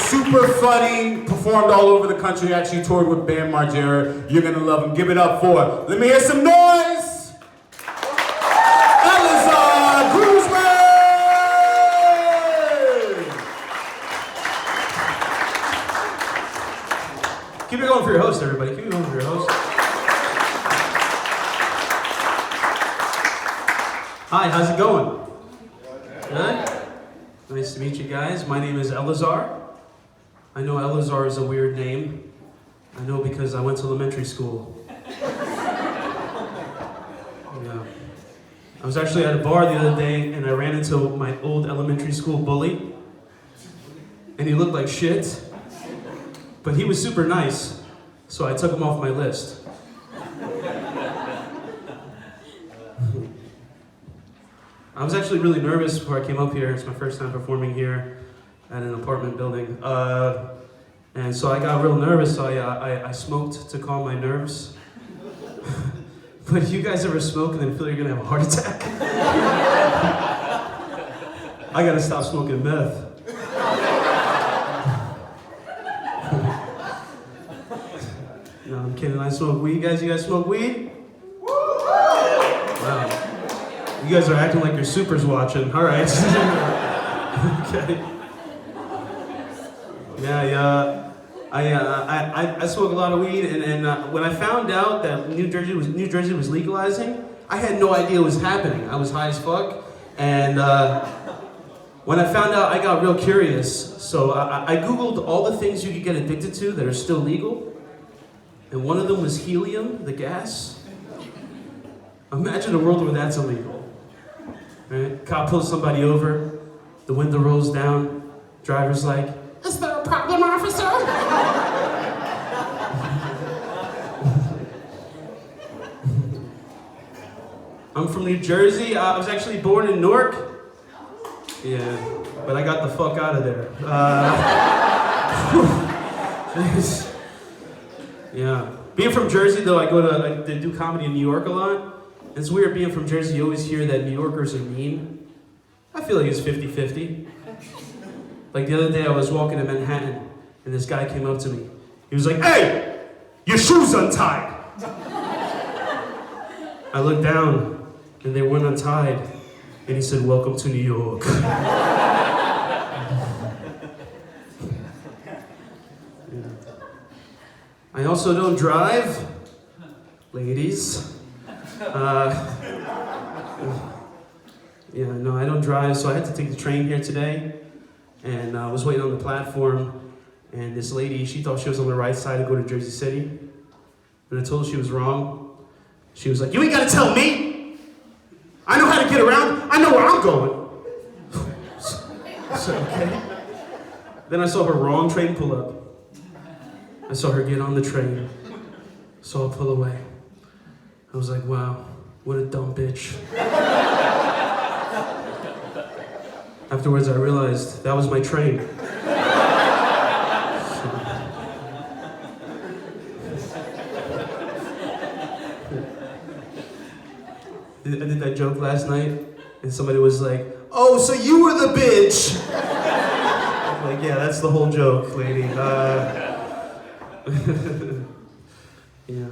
super funny, performed all over the country, actually toured with Bam Margera. You're gonna love him. Give it up for, let me hear some noise! Elazar Guzman! Keep it going for your host, everybody. Keep it going for your host. Hi, how's it going? Good? Nice to meet you guys. My name is Elazar. I know Elazar is a weird name. I know because I went to elementary school. Yeah. I was actually at a bar the other day and I ran into my old elementary school bully. And he looked like shit. But he was super nice, so I took him off my list. I was actually really nervous before I came up here. It's my first time performing here at an apartment building. And so I got real nervous, so I smoked to calm my nerves. But you guys ever smoke and then feel you're gonna have a heart attack? I gotta stop smoking meth. No, I'm kidding, I smoke weed. You guys smoke weed? Wow. You guys are acting like your supers watching. All right. Okay. Yeah. I smoke a lot of weed, and when I found out that New Jersey was legalizing, I had no idea what was happening. I was high as fuck, and when I found out, I got real curious. So I Googled all the things you could get addicted to that are still legal, and one of them was helium, the gas. Imagine a world where that's illegal. Right? Cop pulls somebody over, the window rolls down, driver's like, "Is there a problem, officer?" I'm from New Jersey. I was actually born in Newark. Yeah, but I got the fuck out of there. Yeah. Being from Jersey, though, I do comedy in New York a lot. It's weird being from Jersey, you always hear that New Yorkers are mean. I feel like it's 50-50. Like the other day I was walking in Manhattan and this guy came up to me. He was like, "Hey, your shoe's untied." I looked down and they weren't untied. And he said, "Welcome to New York." Yeah. I also don't drive, ladies. Yeah, no, I don't drive, so I had to take the train here today, and I was waiting on the platform, and this lady, she thought she was on the right side to go to Jersey City, and I told her she was wrong. She was like, "You ain't gotta tell me! I know how to get around, I know where I'm going!" So, okay. Then I saw her wrong train pull up. I saw her get on the train, saw her pull away. I was like, wow, what a dumb bitch. Afterwards, I realized that was my train. I did that joke last night, and somebody was like, "Oh, so you were the bitch!" I'm like, yeah, that's the whole joke, lady. Yeah.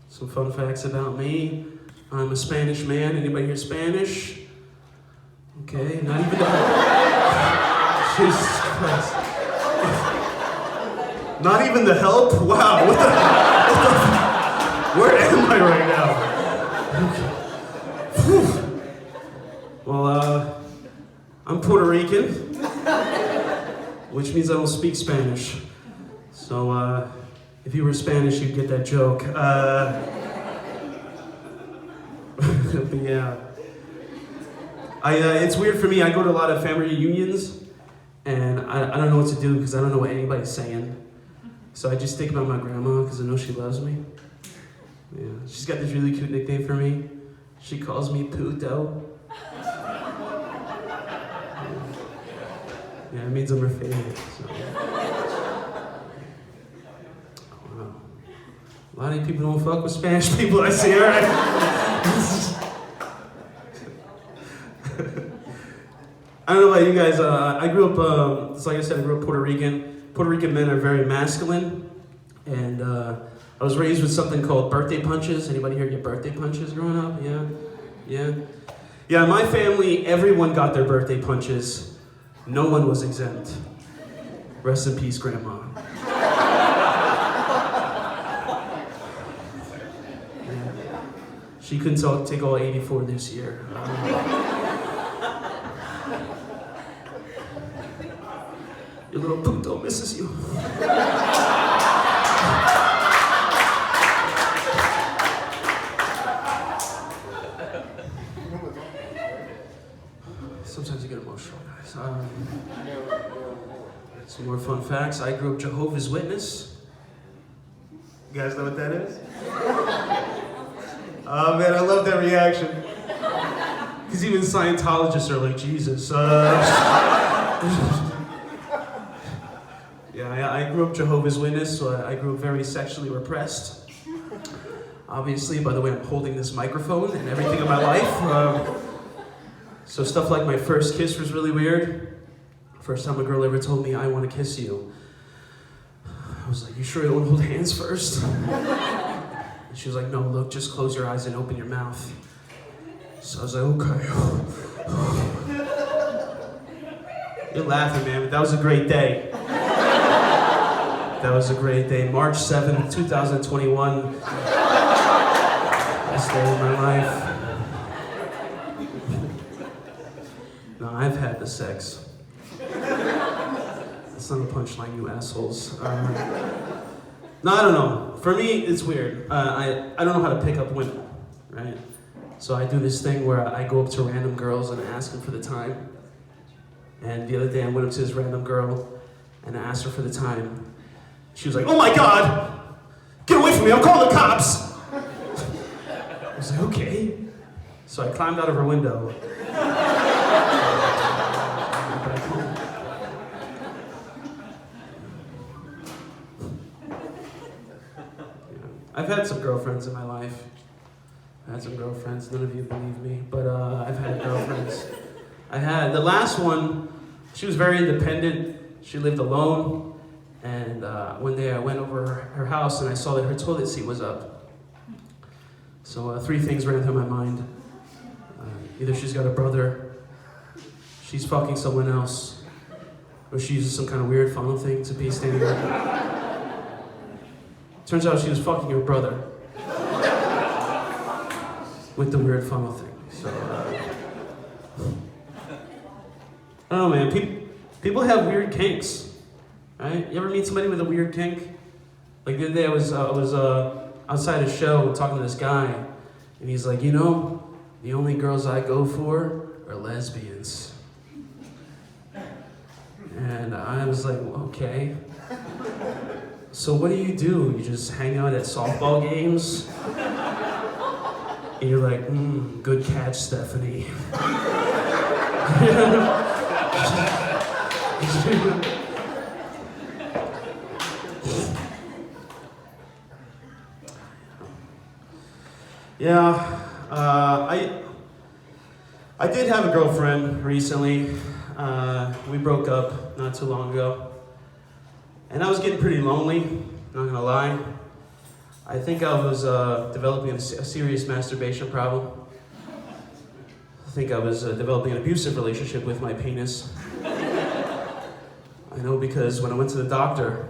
Some fun facts about me. I'm a Spanish man. Anybody here Spanish? Okay, not even the... Jesus Christ. Not even the help? Wow, what the... Where am I right now? Okay. Well, I'm Puerto Rican, which means I don't speak Spanish. So, if you were Spanish, you'd get that joke. But yeah. It's weird for me. I go to a lot of family reunions, and I don't know what to do because I don't know what anybody's saying. So I just think about my grandma because I know she loves me. Yeah, she's got this really cute nickname for me. She calls me Puto. Yeah, it means I'm her favorite. So. Wow. A lot of people don't fuck with Spanish people, I see, all right? I don't know about you guys. I grew up, like I said, I grew up Puerto Rican. Puerto Rican men are very masculine. And I was raised with something called birthday punches. Anybody here get birthday punches growing up? Yeah? Yeah? Yeah, in my family, everyone got their birthday punches. No one was exempt. Rest in peace, Grandma. Yeah. She couldn't take all 84 this year. Your little puto misses you. Sometimes you get emotional, guys. Some more fun facts. I grew up Jehovah's Witness. You guys know what that is? Oh man, I love that reaction. Because even Scientologists are like, Jesus. Yeah, I grew up Jehovah's Witness, so I grew up very sexually repressed. Obviously, by the way, I'm holding this microphone and everything in my life. So stuff like my first kiss was really weird. First time a girl ever told me, I want to kiss you. I was like, you sure you don't hold hands first? And she was like, no, look, just close your eyes and open your mouth. So I was like, okay. You're laughing, man, but that was a great day. That was a great day. March 7th, 2021. Best day of my life. No, I've had the sex. That's not a punchline, you assholes. No, I don't know. For me, it's weird. I don't know how to pick up women, right? So I do this thing where I go up to random girls and I ask them for the time. And the other day I went up to this random girl and I asked her for the time. She was like, oh my God! Get away from me, I'm calling the cops! I was like, okay. So I climbed out of her window. I've had some girlfriends in my life. I had some girlfriends, none of you believe me, but I've had girlfriends. The last one, she was very independent. She lived alone. And one day I went over her house and I saw that her toilet seat was up. So 3 things ran through my mind. Either she's got a brother, she's fucking someone else, or she uses some kind of weird funnel thing to be standing up. Turns out she was fucking her brother with the weird funnel thing. So, I don't know, man. People have weird kinks, right? You ever meet somebody with a weird kink? Like the other day I was outside a show talking to this guy, and he's like, you know, the only girls I go for are lesbians. And I was like, okay. So what do? You just hang out at softball games? And you're like, good catch, Stephanie. Yeah, I did have a girlfriend recently. We broke up not too long ago. And I was getting pretty lonely, not gonna lie. I think I was developing a serious masturbation problem. I think I was developing an abusive relationship with my penis. I know because when I went to the doctor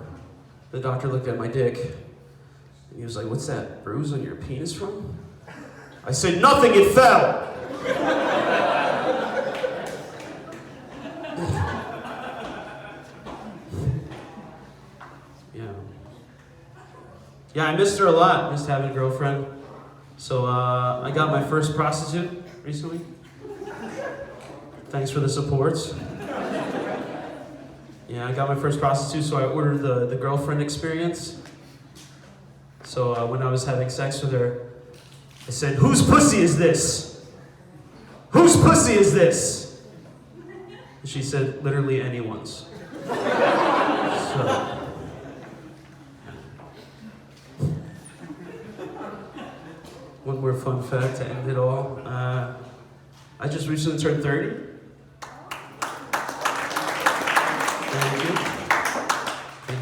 looked at my dick, and he was like, what's that bruise on your penis from? I said, nothing, it fell! Yeah, I missed her a lot. Missed having a girlfriend. So I got my first prostitute recently. Thanks for the support. Yeah, I got my first prostitute, so I ordered the girlfriend experience. So when I was having sex with her, I said, whose pussy is this? Whose pussy is this? And she said, literally anyone's. So, one more fun fact to end it all. I just recently turned 30.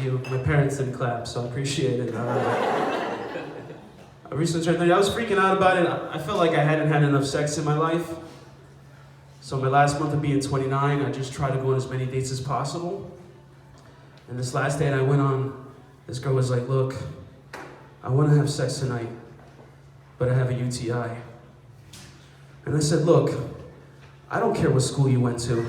Thank you. My parents didn't clap, so I appreciate it. I recently turned 30. I was freaking out about it. I felt like I hadn't had enough sex in my life. So my last month of being 29, I just tried to go on as many dates as possible. And this last date I went on, this girl was like, look, I want to have sex tonight, but I have a UTI. And I said, look, I don't care what school you went to.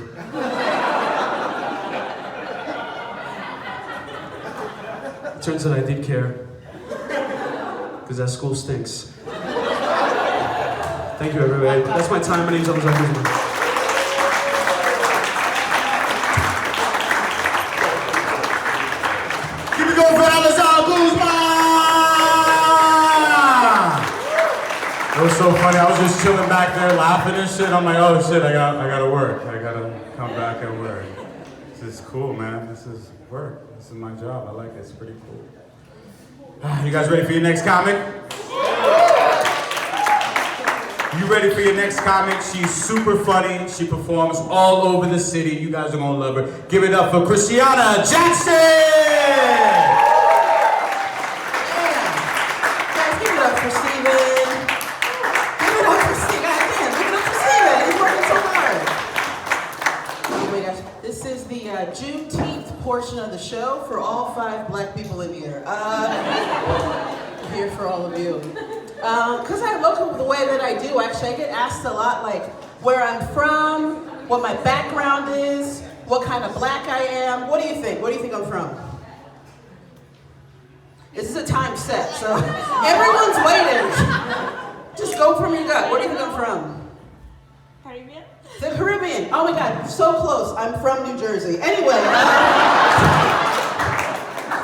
It turns out I did care, because that school stinks. Thank you, everybody. That's my time. My name's Guzman. Keep it going for Alazar Guzman! It was so funny. I was just chilling back there laughing and shit. I'm like, oh shit, I gotta work. I gotta come back and work. This is cool, man. This is work. This is my job. I like it. It's pretty cool. You guys ready for your next comic? You ready for your next comic? She's super funny. She performs all over the city. You guys are gonna love her. Give it up for Christiana Jackson! Guys, give it up for Steven. Give it up for Steven. Goddamn, give it up for Steven. He's working so hard. Oh my gosh. This is the Juneteenth portion of the show for all 5 black people in here. Here for all of you. Because I look the way that I do, actually, I get asked a lot, like, where I'm from, what my background is, what kind of black I am. What do you think? What do you think I'm from? This is a time set, so everyone's waiting. Just go from your gut. Where do you think I'm from? Caribbean? The Caribbean. Oh my God, so close. I'm from New Jersey. Anyway,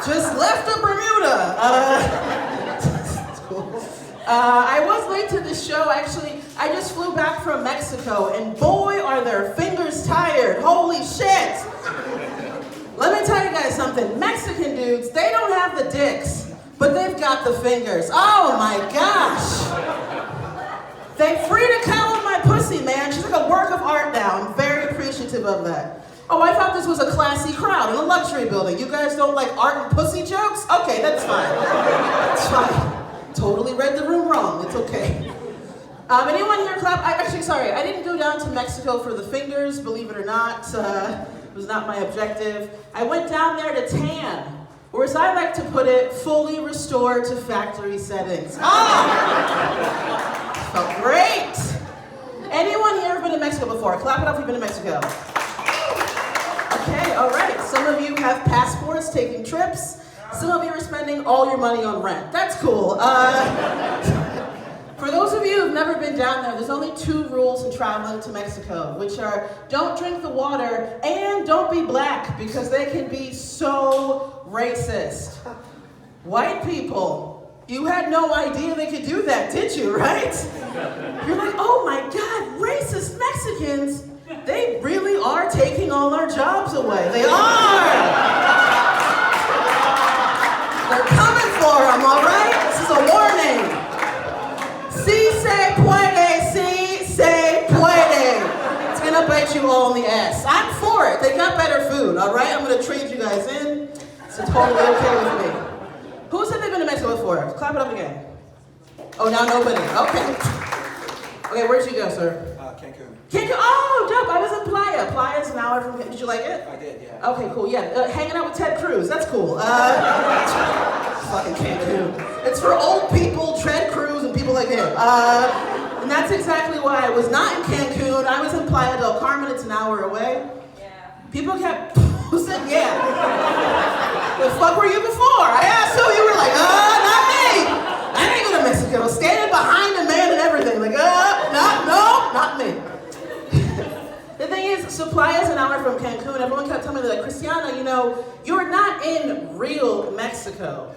just left of Bermuda. That's cool. I was late to this show, actually. I just flew back from Mexico, and boy, are their fingers tired. Holy shit. Let me tell you guys something. Mexican dudes, they don't have the dicks, but they've got the fingers. Oh my gosh. They free to come on my pussy, man. She's like a work of art now. I'm very appreciative of that. Oh, I thought this was a classy crowd in a luxury building. You guys don't like art and pussy jokes? Okay, that's fine. That's fine. Totally read the room wrong. It's okay. Anyone here clap? I didn't go down to Mexico for the fingers, believe it or not. It was not my objective. I went down there to tan, or as I like to put it, fully restore to factory settings. Felt great. Anyone here ever been to Mexico before? Clap it up if you've been to Mexico. Okay, all right. Some of you have passports, taking trips. Some of you are spending all your money on rent. That's cool. For those of you who've never been down there, there's only 2 rules in traveling to Mexico, which are don't drink the water and don't be black, because they can be so racist. White people, you had no idea they could do that, did you, right? You're like, oh my God, racist Mexicans, they really are taking all our jobs away. They are! They're coming for them, all right? This is a warning. Si se puede. It's gonna bite you all in the ass. I'm for it. They got better food, all right? I'm gonna trade you guys in. It's totally okay with me. Who said they've been to Mexico before? Clap it up again. Oh, now nobody. Okay. Okay, where'd you go, sir? Cancun. Cancun. Oh, dope. I was in Playa. Playa's an hour from. Did you like it? I did, yeah. Okay, cool. Yeah, hanging out with Ted Cruz. That's cool. Fucking Cancun. It's for old people, Ted Cruz, and people like him. And that's exactly why I was not in Cancun. I was in Playa del Carmen. It's an hour away. Yeah. People kept. Who said yeah? The fuck were you before? I asked who. You were like, not me. I didn't go to Mexico. Standing behind a man and everything. Like, not me. The thing is, Playa is an hour from Cancun. Everyone kept telling me, like, Christiana, you're not in real Mexico.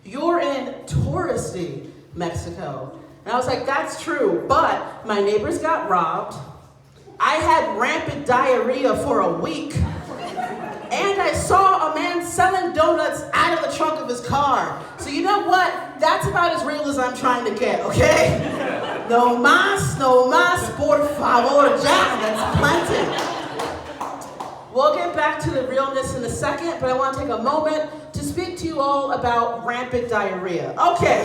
You're in touristy Mexico. And I was like, that's true, but my neighbors got robbed. I had rampant diarrhea for a week. And I saw a man selling donuts out of the trunk of his car. So you know what? That's about as real as I'm trying to get, okay? No más, por favor, ya. That's plenty. We'll get back to the realness in a second, but I want to take a moment to speak to you all about rampant diarrhea. Okay.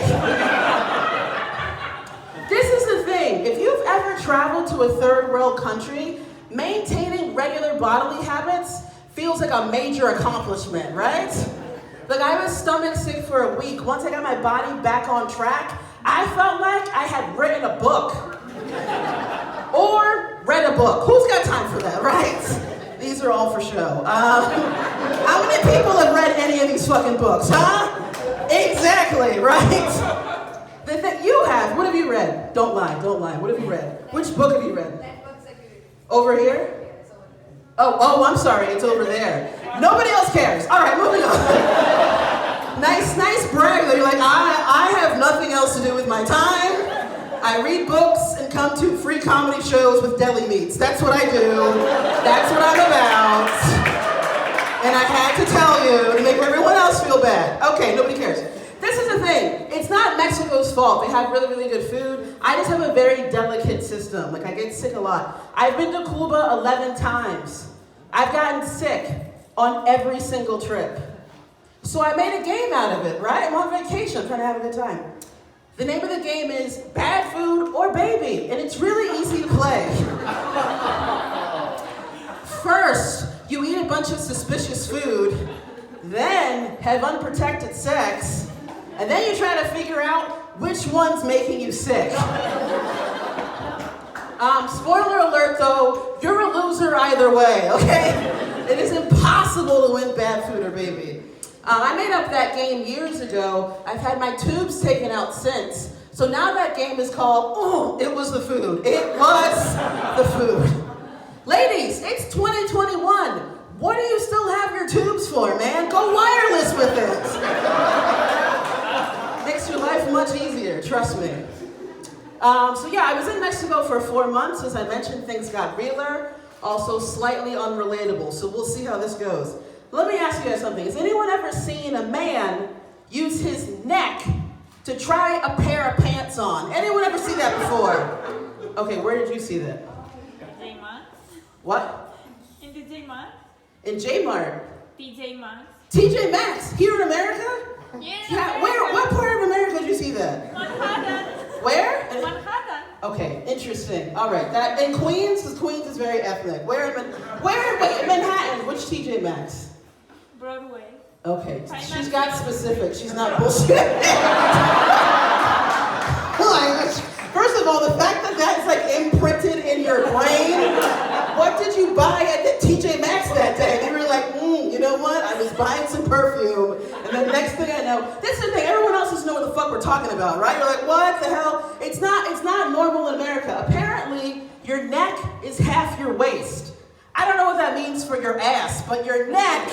This is the thing. If you've ever traveled to a third world country, maintaining regular bodily habits feels like a major accomplishment, right? Like, I was stomach sick for a week. Once I got my body back on track, I felt like I had written a book. Or read a book. Who's got time for that, right? These are all for show. How many people have read any of these fucking books, huh? Exactly, right? You have. What have you read? Don't lie. What have you read? Which book have you read? Over here? Oh, I'm sorry, it's over there. Nobody else cares. All right, moving on. Nice brag that you're like, I have nothing else to do with my time. I read books and come to free comedy shows with deli meats. That's what I do. That's what I'm about. And I had to tell you to make everyone else feel bad. Okay, nobody cares. This is the thing. It's not Mexico's fault. They have really, really good food. I just have a very delicate system. Like, I get sick a lot. I've been to Cuba 11 times. I've gotten sick on every single trip. So I made a game out of it, right? I'm on vacation, trying to have a good time. The name of the game is Bad Food or Baby, and it's really easy to play. First, you eat a bunch of suspicious food, then have unprotected sex, and then you try to figure out which one's making you sick. Spoiler alert though, you're a loser either way, okay? It is impossible to win Bad Food or Baby. I made up that game years ago. I've had my tubes taken out since. So now that game is called, It Was the Food. It was the food. Ladies, it's 2021. What do you still have your tubes for, man? Go wireless with it. Makes your life much easier, trust me. I was in Mexico for 4 months. As I mentioned, things got realer, also slightly unrelatable. So we'll see how this goes. Let me ask you guys something. Has anyone ever seen a man use his neck to try a pair of pants on? Anyone ever see that before? Okay, where did you see that? TJ Maxx. What? In TJ Maxx. In J-Mart. TJ Maxx. TJ Maxx, here in America? Yeah. What part of America did you see that? Manhattan. Where? Manhattan. Okay, interesting. All right, that in Queens, because Queens is very ethnic. Where in Manhattan? Which TJ Maxx? Broadway. Okay, Finance. she's got specific. She's not bullshit. First of all, the fact that that's like imprinted in your brain. What did you buy at the TJ Maxx that day? And you were like, you know what? I was buying some perfume, and then next thing I know, this is the thing. Everyone else doesn't know what the fuck we're talking about, right? You're like, what the hell? It's not normal in America. Apparently, your neck is half your waist. I don't know what that means for your ass, but your neck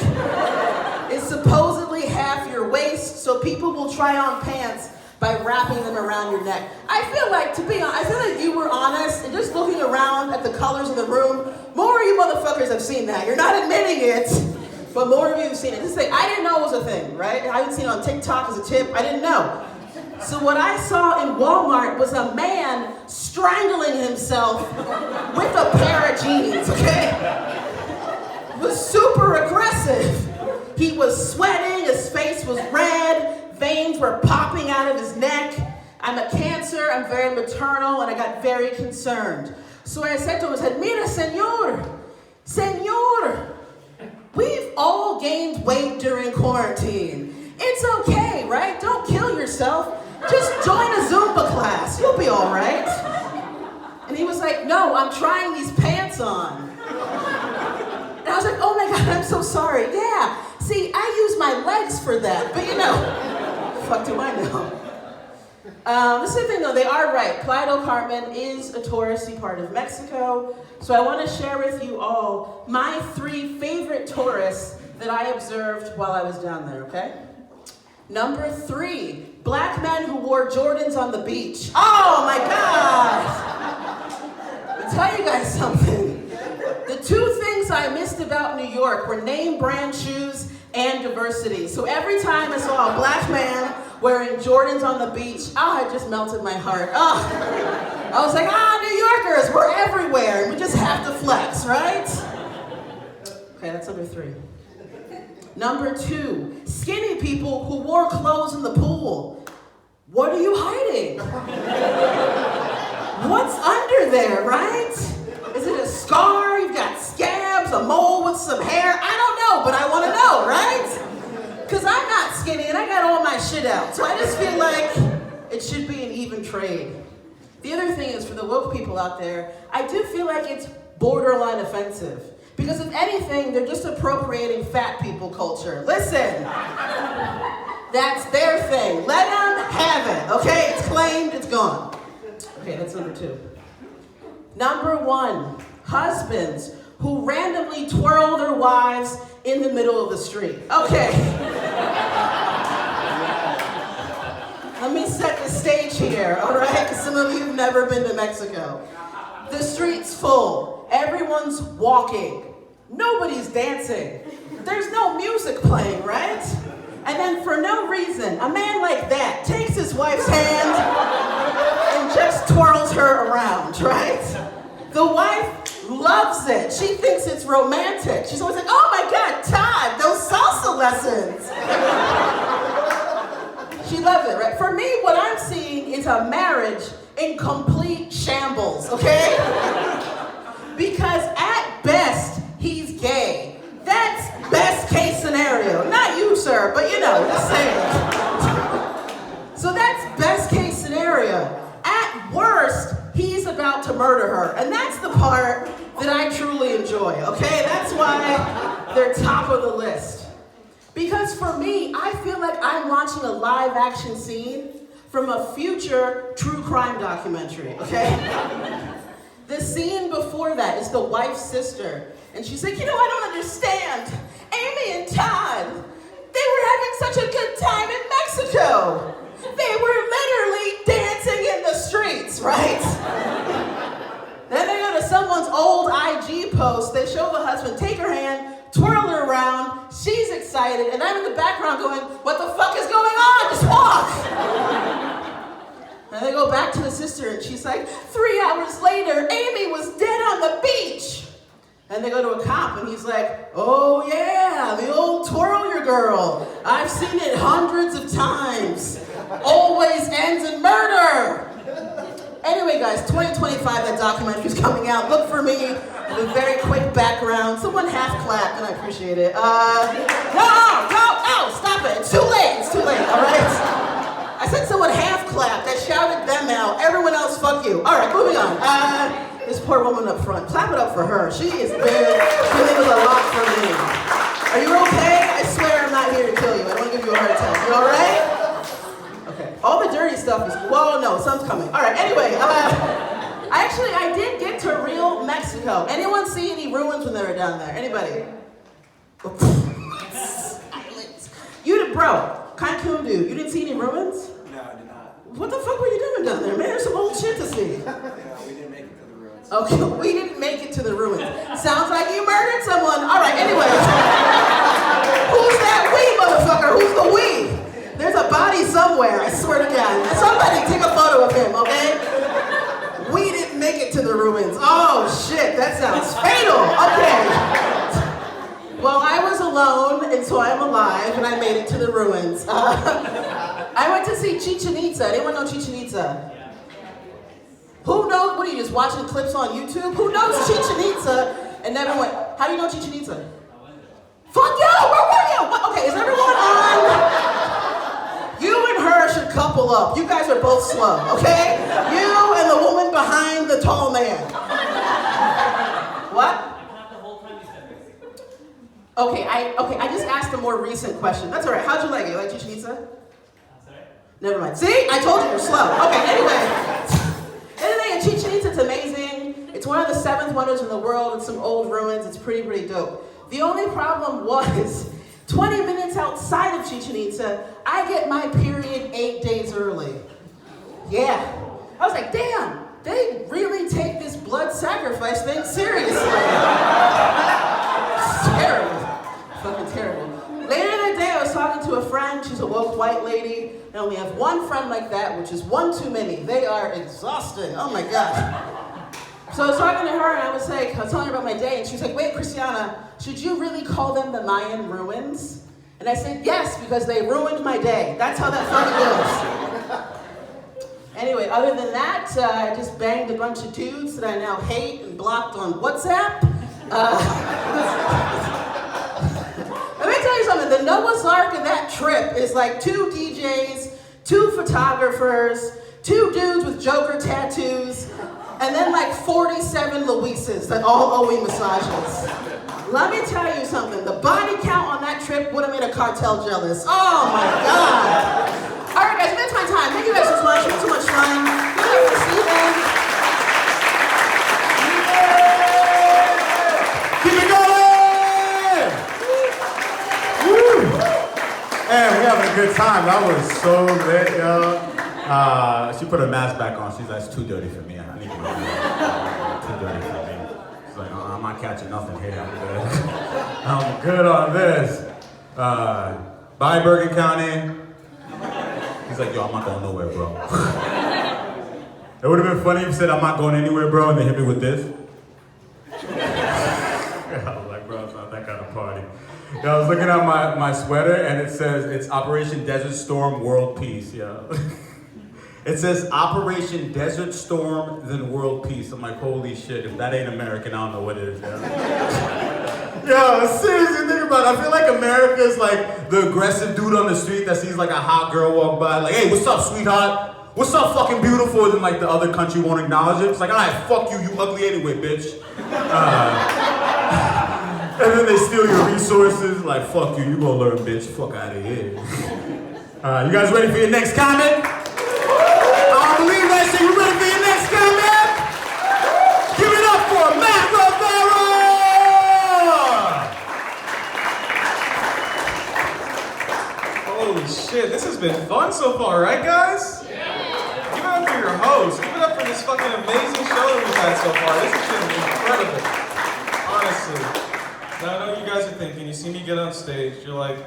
is supposedly half your waist, so people will try on pants by wrapping them around your neck. I feel like, to be honest, I feel like you were honest, and just looking around at the colors in the room, more of you motherfuckers have seen that. You're not admitting it, but more of you have seen it. This thing, I didn't know it was a thing, right? I hadn't seen it on TikTok as a tip. I didn't know. So what I saw in Walmart was a man strangling himself with a pair of jeans, okay? It was super aggressive. He was sweating, his face was red, veins were popping out of his neck. I'm a Cancer, I'm very maternal, and I got very concerned. So I said to him, I said, Mira, señor, we've all gained weight during quarantine. It's okay, right? Don't kill yourself. Just join a Zumba class. You'll be all right. And he was like, no, I'm trying these pants on. And I was like, oh my God, I'm so sorry. Yeah, see, I use my legs for that. But fuck do I know? This is the thing though, they are right. Playa del Carmen is a touristy part of Mexico. So I want to share with you all my 3 favorite tourists that I observed while I was down there, okay? Number 3, black men who wore Jordans on the beach. Oh my God! Let me tell you guys something. The 2 things I missed about New York were name brand shoes and diversity. So every time I saw a black man wearing Jordans on the beach, it just melted my heart. I was like, New Yorkers, we're everywhere. We just have to flex, right? Okay, that's number 3. Number 2, skinny people who wore clothes in the pool. What are you hiding? What's under there, right? Is it a scar? You've got scabs, a mole with some hair? I don't know, but I want to know, right? Because I'm not skinny and I got all my shit out. So I just feel like it should be an even trade. The other thing is, for the woke people out there, I do feel like it's borderline offensive. Because if anything, they're just appropriating fat people culture. Listen, that's their thing. Let them have it, okay? It's claimed, it's gone. Okay, that's number 2. Number 1, husbands who randomly twirl their wives in the middle of the street. Okay. Let me set the stage here, all right? Because some of you have never been to Mexico. The street's full. Everyone's walking. Nobody's dancing. There's no music playing, right? And then for no reason, a man like that takes his wife's hand and just twirls her around, right? The wife loves it. She thinks it's romantic. She's always like, oh my God, Todd, those salsa lessons. She loves it, right? For me, what I'm seeing is a marriage in complete shambles, okay? Because at best, he's gay. That's best case scenario. Not you, sir, but you know, just saying. So that's best case scenario. At worst, he's about to murder her. And that's the part that I truly enjoy, okay? That's why they're top of the list. Because for me, I feel like I'm watching a live action scene from a future true crime documentary, okay? The scene before that is the wife's sister. And she's like, you know, I don't understand. Amy and Todd, they were having such a good time in Mexico. They were literally dancing in the streets, right? Then they go to someone's old IG post. They show the husband take her hand, twirl her around. She's excited. And I'm in the background going, what the fuck is going on? Just walk. And they go back to the sister, and she's like, 3 hours later, Amy was dead on the beach. And they go to a cop, and he's like, oh yeah, the old twirl your girl. I've seen it hundreds of times. Always ends in murder. Anyway, guys, 2025, that documentary's coming out. Look for me with a very quick background. Someone half clap, and I appreciate it. No, stop it. It's too late, all right? I said someone half clapped. I shouted them out. Everyone else, fuck you. All right, moving on. This poor woman up front. Clap it up for her. She is big. She did a lot for me. Are you okay? I swear I'm not here to kill you. I don't want to give you a heart attack. You all right? Okay. All the dirty stuff is, well, no, something's coming. All right, anyway. I did get to real Mexico. Anyone see any ruins when they were down there? Anybody? Silence. You, bro. Cancun dude, you didn't see any ruins? No, I did not. What the fuck were you doing down there, man? There's some old shit to see. Yeah, we didn't make it to the ruins. Okay, we didn't make it to the ruins. Sounds like you murdered someone. All right, anyway. Who's that we, motherfucker? Who's the we? There's a body somewhere, I swear to God. Somebody take a photo of him, okay? We didn't make it to the ruins. Oh, shit, that sounds fatal. Okay. Well, I was alone, and so I'm alive, and I made it to the ruins. I went to see Chichen Itza. Anyone know Chichen Itza? Who knows? What are you, just watching clips on YouTube? Who knows Chichen Itza and never went? How do you know Chichen Itza? Fuck you! Where were you? What? Okay, is everyone on? You and her should couple up. You guys are both slow, okay? You and the woman behind the tall man. What? Okay, I just asked a more recent question. That's all right. How'd you like it? You like Chichen Itza? Sorry? Never mind. See? I told you you're slow. Okay, anyway, in Chichen Itza, it's amazing. It's one of the 7 wonders in the world. It's some old ruins. It's pretty dope. The only problem was, 20 minutes outside of Chichen Itza, I get my period 8 days early. Yeah. I was like, damn, they really take this blood sacrifice thing seriously. It's terrible. Fucking terrible. Later in the day, I was talking to a friend. She's a woke white lady. I only have one friend like that, which is one too many. They are exhausting. Oh my God. So I was talking to her and I was telling her about my day, and she was like, wait, Christiana, should you really call them the Mayan ruins? And I said, yes, because they ruined my day. That's how that fucking goes. Anyway, other than that, I just banged a bunch of dudes that I now hate and blocked on WhatsApp. Let me tell you something, the Noah's Ark of that trip is like 2 DJs, 2 photographers, 2 dudes with Joker tattoos, and then like 47 Luises that all owe me massages. Let me tell you something, the body count on that trip would have made a cartel jealous. Oh my God. All right guys, that's my time. Thank you guys so much, it was so much fun. Good night, Steven. Keep it going! Woo! Man, we're having a good time. That was so lit, yo. She put her mask back on. She's like, it's too dirty for me. I need to go. Too dirty for me. She's like, I'm not catching nothing here. I'm good. I'm good on this. Bye, Bergen County. He's like, yo, I'm not going nowhere, bro. It would have been funny if you said, I'm not going anywhere, bro, and they hit me with this. I was like, bro, it's not that kind of party. Yeah, I was looking at my sweater, and it says, it's Operation Desert Storm World Peace, yeah. It says Operation Desert Storm, then World Peace. I'm like, holy shit, if that ain't American, I don't know what is, yeah. Yo, seriously, think about it. I feel like America is like the aggressive dude on the street that sees like a hot girl walk by, like, hey, what's up, sweetheart? What's up, fucking beautiful? And then like the other country won't acknowledge it. It's like, all right, fuck you, you ugly anyway, bitch. And then they steal your resources, like, fuck you, you gonna learn, bitch. Fuck out of here. You guys ready for your next comment? I don't believe that shit. You ready for your next comment? Give it up for Matt Rivera! Holy shit, this has been fun so far, right guys? Yeah. Give it up for your host. Give it up for this fucking amazing show that we've had so far. This has been incredible. Honestly. Now I know you guys are thinking, you see me get on stage, you're like,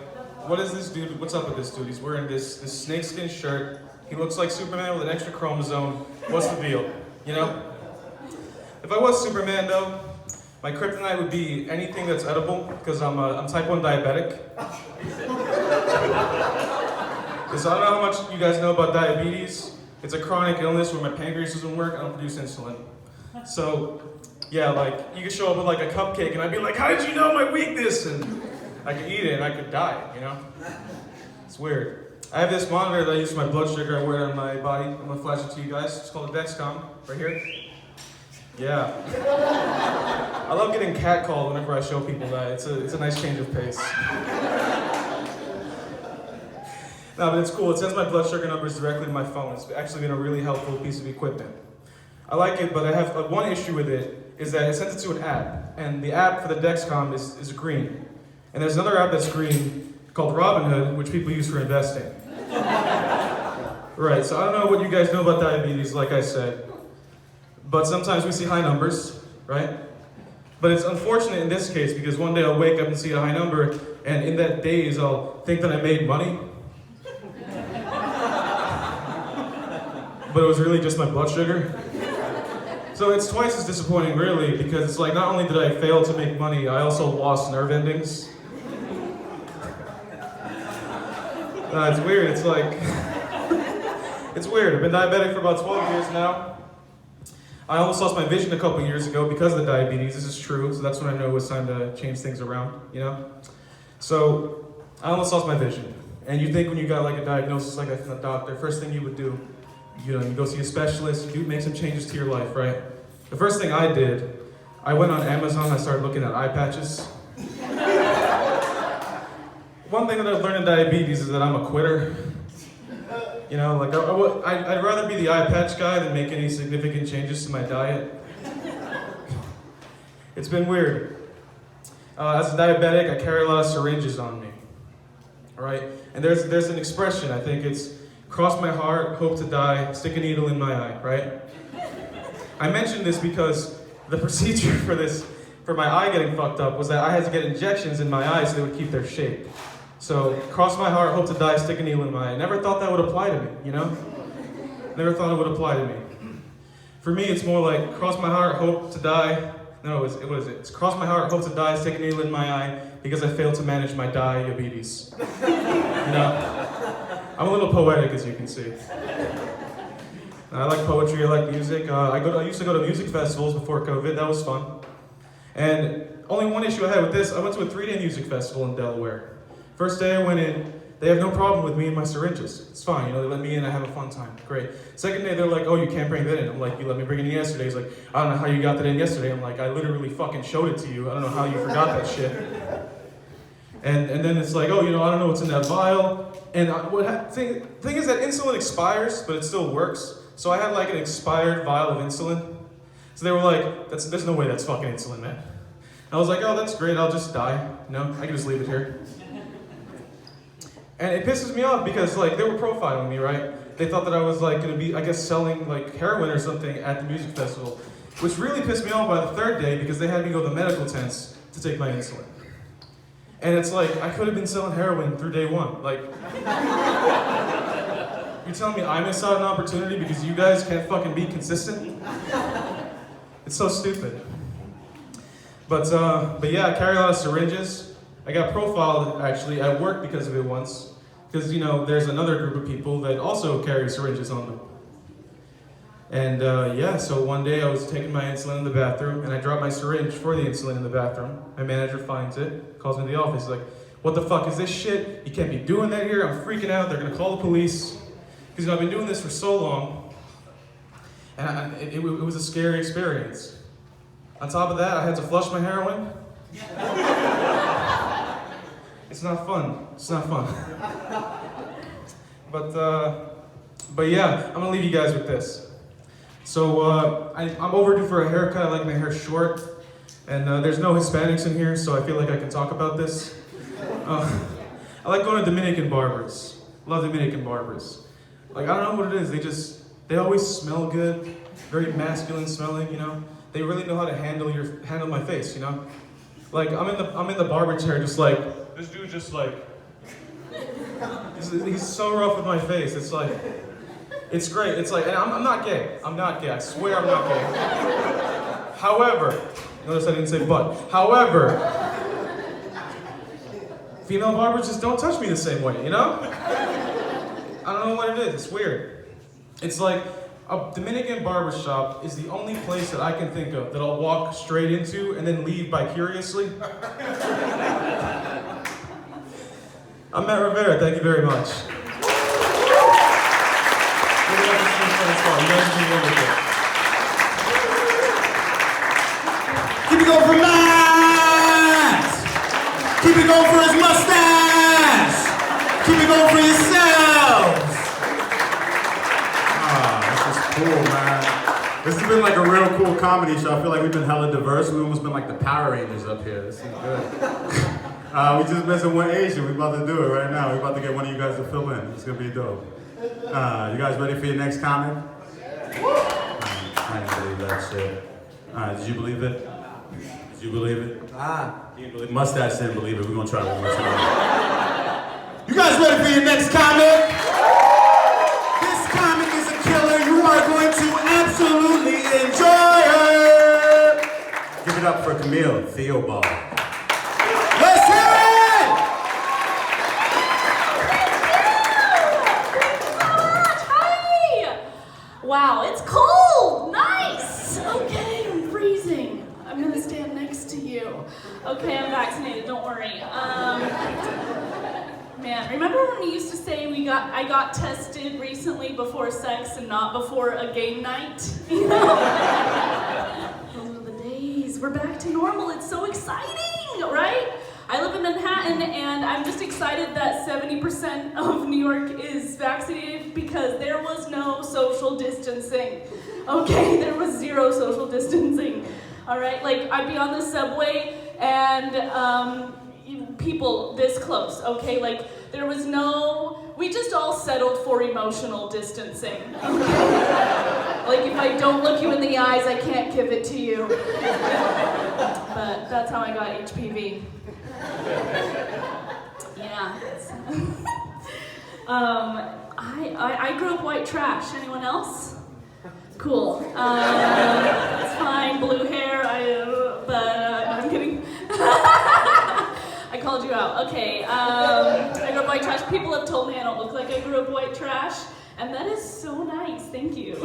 what is this dude, what's up with this dude? He's wearing this snakeskin shirt. He looks like Superman with an extra chromosome. What's the deal? You know? If I was Superman though, my kryptonite would be anything that's edible, because I'm type 1 diabetic. So I don't know how much you guys know about diabetes. It's a chronic illness where my pancreas doesn't work, I don't produce insulin. So, yeah, like, you could show up with like a cupcake and I'd be like, how did you know my weakness? And I could eat it and I could die, you know? It's weird. I have this monitor that I use for my blood sugar. I wear it on my body. I'm gonna flash it to you guys. It's called a Dexcom, right here. Yeah. I love getting catcalled whenever I show people that. It's a nice change of pace. No, but it's cool. It sends my blood sugar numbers directly to my phone. It's actually been a really helpful piece of equipment. I like it, but I have one issue with it, is that it sends it to an app. And the app for the Dexcom is green. And there's another app that's green called Robinhood, which people use for investing. Right, so I don't know what you guys know about diabetes, like I said. But sometimes we see high numbers, right? But it's unfortunate in this case because one day I'll wake up and see a high number, and in that daze I'll think that I made money. But it was really just my blood sugar. So it's twice as disappointing really, because it's like not only did I fail to make money, I also lost nerve endings. It's weird, it's like, it's weird. I've been diabetic for about 12 years now. I almost lost my vision a couple years ago because of the diabetes. This is true, so that's when I know it was time to change things around, you know? So, I almost lost my vision. And you think when you got like a diagnosis like that from the doctor, first thing you would do, you know, you go see a specialist, you make some changes to your life, right? The first thing I did, I went on Amazon, I started looking at eye patches. One thing that I've learned in diabetes is that I'm a quitter. You know, like I'd rather be the eye patch guy than make any significant changes to my diet. It's been weird. As a diabetic, I carry a lot of syringes on me. All right? And there's an expression, I think it's cross my heart, hope to die, stick a needle in my eye, right? I mentioned this because the procedure for my eye getting fucked up was that I had to get injections in my eyes so they would keep their shape. So, cross my heart, hope to die, stick a needle in my eye. I never thought that would apply to me, you know? Never thought it would apply to me. For me, it's more like cross my heart, hope to die. No, what is it? It's cross my heart, hope to die, stick a needle in my eye because I failed to manage my diabetes. You know, I'm a little poetic, as you can see. I like poetry, I like music. I used to go to music festivals before COVID. That was fun. And only one issue I had with this, I went to a 3-day music festival in Delaware. First day I went in, they have no problem with me and my syringes. It's fine, you know, they let me in, I have a fun time. Great. Second day, they're like, oh, you can't bring that in. I'm like, you let me bring it in yesterday. He's like, I don't know how you got that in yesterday. I'm like, I literally fucking showed it to you. I don't know how you forgot that shit. And then it's like, oh, you know, I don't know what's in that vial. And thing is that insulin expires, but it still works. So I had like an expired vial of insulin. So they were like, there's no way that's fucking insulin, man. I was like, oh, that's great, I'll just die. You know, I can just leave it here. And it pisses me off because like they were profiling me, right? They thought that I was like gonna be, I guess, selling like heroin or something at the music festival. Which really pissed me off by the third day because they had me go to the medical tents to take my insulin. And it's like, I could have been selling heroin through day one. Like, you're telling me I missed out on an opportunity because you guys can't fucking be consistent? It's so stupid. But yeah, I carry a lot of syringes. I got profiled actually at work because of it once. Because, you know, there's another group of people that also carry syringes on them. And yeah, so one day I was taking my insulin in the bathroom and I dropped my syringe for the insulin in the bathroom. My manager finds it, calls me to the office, he's like, what the fuck is this shit? You can't be doing that here. I'm freaking out. They're gonna call the police. Because, you know, I've been doing this for so long. And it was a scary experience. On top of that, I had to flush my heroin. It's not fun. It's not fun. But yeah, I'm gonna leave you guys with this. So I'm overdue for a haircut. I like my hair short, and there's no Hispanics in here, so I feel like I can talk about this. I like going to Dominican barbers. Love Dominican barbers. Like, I don't know what it is. They always smell good, very masculine smelling. You know, they really know how to handle my face. You know, like I'm in the barber chair, just like this dude, just like he's so rough with my face. It's like. It's great. It's like, and I'm not gay. I'm not gay. I swear I'm not gay. However, notice I didn't say but. However, female barbers just don't touch me the same way, you know? I don't know what it is. It's weird. It's like a Dominican barbershop is the only place that I can think of that I'll walk straight into and then leave vicariously. I'm Matt Rivera. Thank you very much. Keep it going for Matt! Keep it going for his mustache! Keep it going for yourselves! This is cool, man. This has been like a real cool comedy show. I feel like we've been hella diverse. We've almost been like the Power Rangers up here. This is good. We just missing one Asian. We're about to do it right now. We're about to get one of you guys to fill in. It's gonna be dope. You guys ready for your next comic? I didn't believe that shit. Did you believe it? Did you believe it? You didn't believe it? Mustache didn't believe it. We're gonna try one more time. You guys ready for your next comic? This comic is a killer. You are going to absolutely enjoy it. Give it up for Camille Theobald. Let's hear it! Hi! Wow, it's cold! Nice! Okay, I'm freezing. I'm gonna stand next to you. Okay, I'm vaccinated, don't worry. Man, remember when we used to say I got tested recently before sex and not before a game night? You know? Those were the days. We're back to normal. It's so exciting, right? I live in Manhattan, and I'm just excited that 70% of New York is vaccinated because there was no social distancing. Okay, there was zero social distancing. All right, like I'd be on the subway and people this close. Okay, like there was no. We just all settled for emotional distancing. Okay? Like if I don't look you in the eyes, I can't give it to you. But that's how I got HPV. Yeah. I grew up white trash. Anyone else? Cool. It's fine. Blue hair. No, I'm kidding. I called you out. Okay. I grew up white trash. People have told me I don't look like I grew up white trash, and that is so nice. Thank you.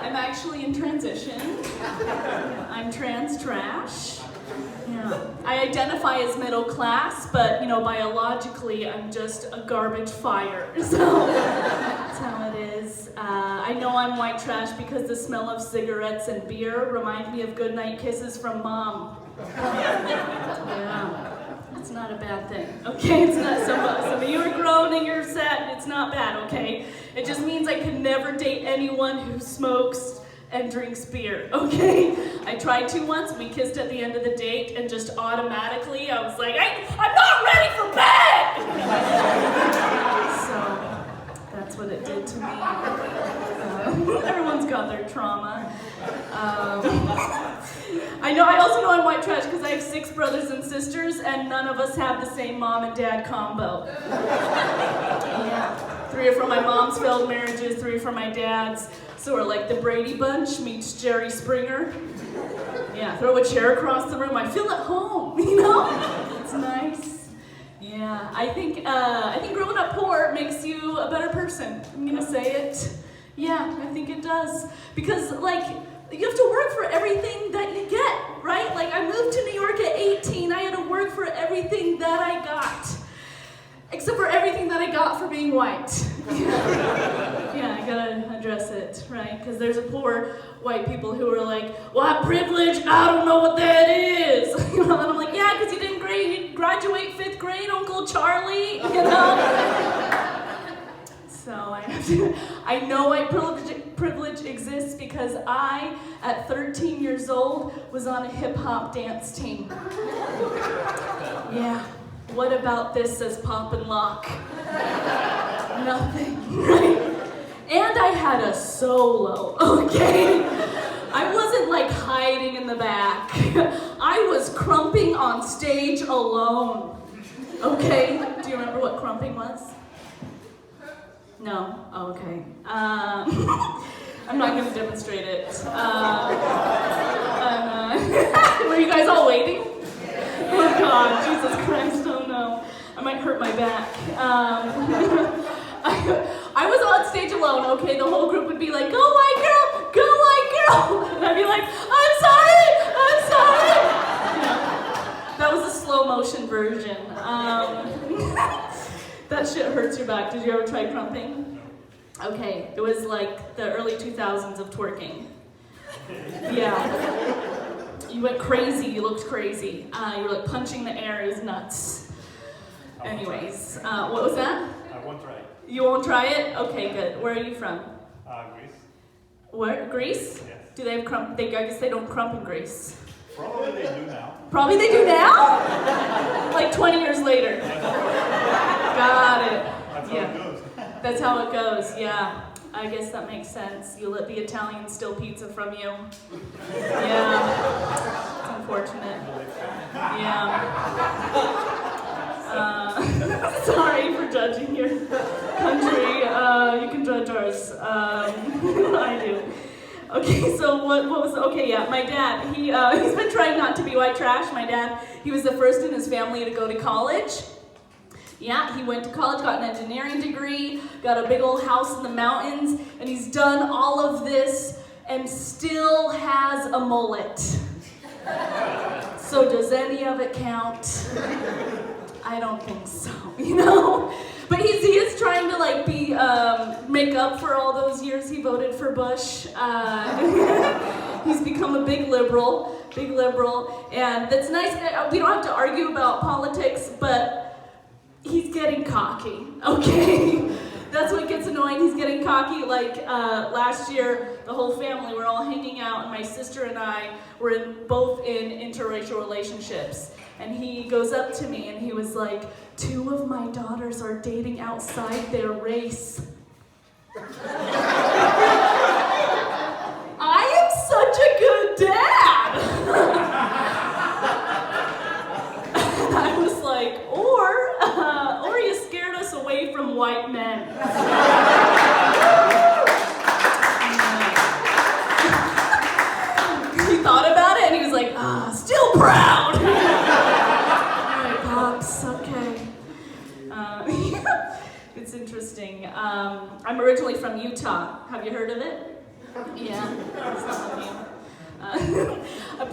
I'm actually in transition. I'm trans trash. Yeah. I identify as middle class, but biologically I'm just a garbage fire. So that's how it is. I know I'm white trash because the smell of cigarettes and beer remind me of goodnight kisses from mom. Yeah. It's not a bad thing, okay? It's not some of you are grown and you're sad. It's not bad, okay? It just means I can never date anyone who smokes and drinks beer, okay? I tried to once, we kissed at the end of the date, and just automatically I was like, I'm not ready for bed! So, that's what it did to me. Everyone's got their trauma. I also know I'm white trash because I have 6 brothers and sisters, and none of us have the same mom and dad combo. Yeah. 3 are from my mom's failed marriages, 3 are from my dad's. So we're like the Brady Bunch meets Jerry Springer. Yeah, throw a chair across the room. I feel at home, It's nice. Yeah, I think growing up poor makes you a better person. I'm gonna say it. Yeah, I think it does. Because you have to work for everything that you get, right? I moved to New York at 18. I had to work for everything that I got. Except for everything that I got for being white. Yeah, I gotta address it, right? Because there's a poor white people who are like, white privilege, I don't know what that is. And I'm like, yeah, because you didn't graduate 5th grade, Uncle Charlie, So I know white privilege exists because I, at 13 years old, was on a hip hop dance team. Yeah. What about this, says Pop and Lock? Nothing, right? And I had a solo, okay? I wasn't hiding in the back. I was crumping on stage alone, okay? Do you remember what crumping was? No? Oh, okay. I'm not gonna demonstrate it. Were you guys all waiting? Oh God, Jesus Christ, oh no. I might hurt my back. I was on stage alone, okay? The whole group would be like, go white girl, go white girl. And I'd be like, I'm sorry. That was a slow motion version. That shit hurts your back. Did you ever try crumping? Okay, it was the early 2000s of twerking. Yeah. You went crazy, you looked crazy. You were punching the air, it was nuts. Anyways, what was that? I won't try it. You won't try it? Okay, good. Where are you from? Greece. Where? Greece? Yes. Do they have crump? I guess they don't crump in Greece. Probably they do now. Probably they do now? 20 years later. Got it. That's how it goes. That's how it goes, yeah. I guess that makes sense. You let the Italians steal pizza from you. Yeah. It's unfortunate. Yeah. Sorry for judging your country. You can judge ours. I do. Okay, so what was, okay, yeah, my dad, he's been trying not to be white trash. My dad, he was the first in his family to go to college. Yeah, he went to college, got an engineering degree, got a big old house in the mountains, and he's done all of this and still has a mullet. So does any of it count? I don't think so, But he is trying to make up for all those years he voted for Bush. He's become a big liberal, and that's nice. We don't have to argue about politics, but he's getting cocky, okay? That's what gets annoying, he's getting cocky. Last year, the whole family were all hanging out, and my sister and I were both in interracial relationships. And he goes up to me and he was like, 2 of my daughters are dating outside their race. I am such a good dad! I was like, or you scared us away from white men. It's interesting. I'm originally from Utah. Have you heard of it? Yeah. Some of you.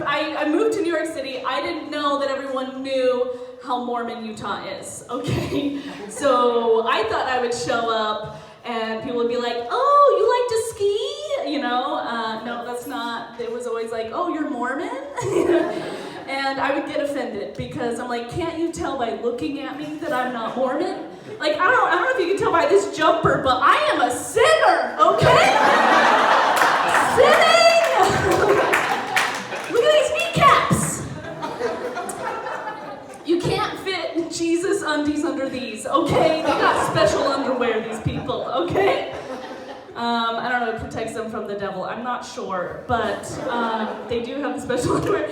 I moved to New York City. I didn't know that everyone knew how Mormon Utah is, okay? So I thought I would show up and people would be like, oh, you like to ski? You know, no, that's not. It was always like, oh, you're Mormon? And I would get offended because I'm like, can't you tell by looking at me that I'm not Mormon? Like, I don't know if you can tell by this jumper, but I am a sinner, okay? Sinning! Look at these kneecaps! You can't fit Jesus undies under these, okay? They got special underwear, these people, okay? I don't know if it protects them from the devil. I'm not sure, but they do have the special underwear.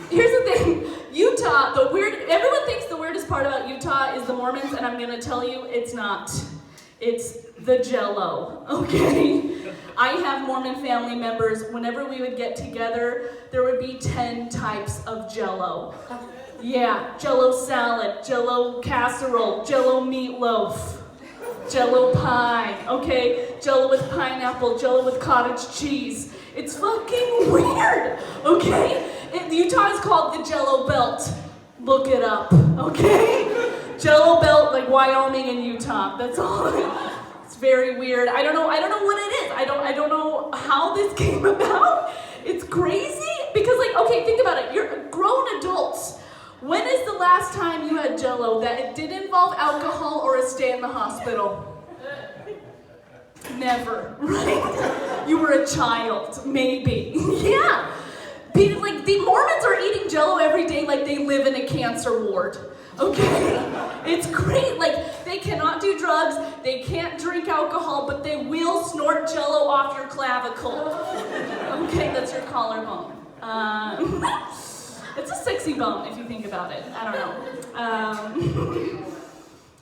Here's the thing, Utah, everyone thinks the weirdest part about Utah is the Mormons, and I'm gonna tell you, it's not. It's the Jell-O, okay? I have Mormon family members. Whenever we would get together, there would be 10 types of Jell-O. Yeah, Jell-O salad, Jell-O casserole, Jell-O meatloaf, Jell-O pie, okay? Jell-O with pineapple, Jell-O with cottage cheese. It's fucking weird, okay? Utah is called the Jell-O Belt. Look it up, okay? Jell-O Belt, like Wyoming and Utah. That's all. It's very weird. I don't know what it is. I don't know how this came about. It's crazy because, like, okay, think about it. You're grown adults. When is the last time you had Jell-O that it didn't involve alcohol or a stay in the hospital? Never, right? You were a child, maybe. Yeah. Like, the Mormons are eating Jell-O every day like they live in a cancer ward. Okay? It's great. Like, they cannot do drugs, they can't drink alcohol, but they will snort Jell-O off your clavicle. Okay, that's your collarbone. It's a sexy bone if you think about it. I don't know.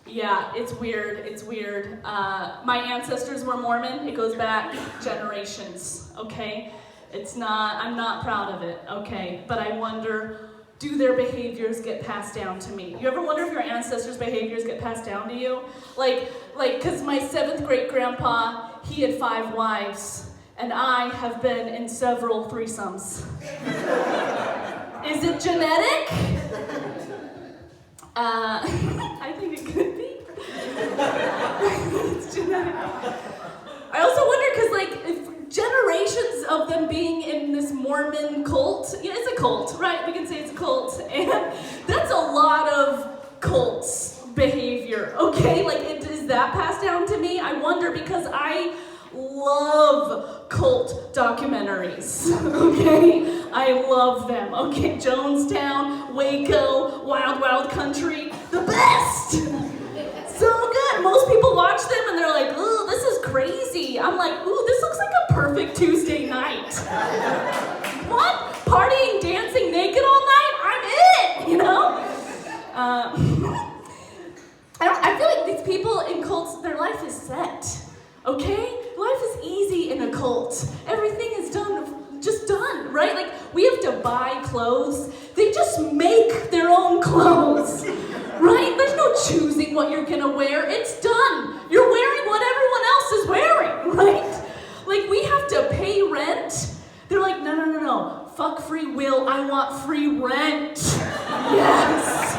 Yeah, it's weird. It's weird. My ancestors were Mormon. It goes back generations, okay? I'm not proud of it, okay? But I wonder, do their behaviors get passed down to me? You ever wonder if your ancestors' behaviors get passed down to you? Like, because my 7th great-grandpa, he had 5 wives, and I have been in several threesomes. Is it genetic? I think it could be. It's genetic. I also wonder, because, like, if generations of them being in this Mormon cult, yeah, it's a cult, right? We can say it's a cult, and that's a lot of cults behavior, okay? Like, is that passed down to me? I wonder, because I love cult documentaries, okay? I love them, okay? Jonestown, Waco, Wild Wild Country, the best! So good. Most people watch them and they're like, ooh, this is crazy. I'm like, ooh, this looks like a perfect Tuesday night. What? Partying, dancing, naked all night? I'm in, you know? I feel like these people in cults, their life is set, okay? Life is easy in a cult. Everything is just done, right? Like, we have to buy clothes. They just make their own clothes, right? There's no choosing what you're gonna wear. It's done. You're wearing what everyone else is wearing, right? Like, we have to pay rent. They're like, no. Fuck free will. I want free rent. Yes.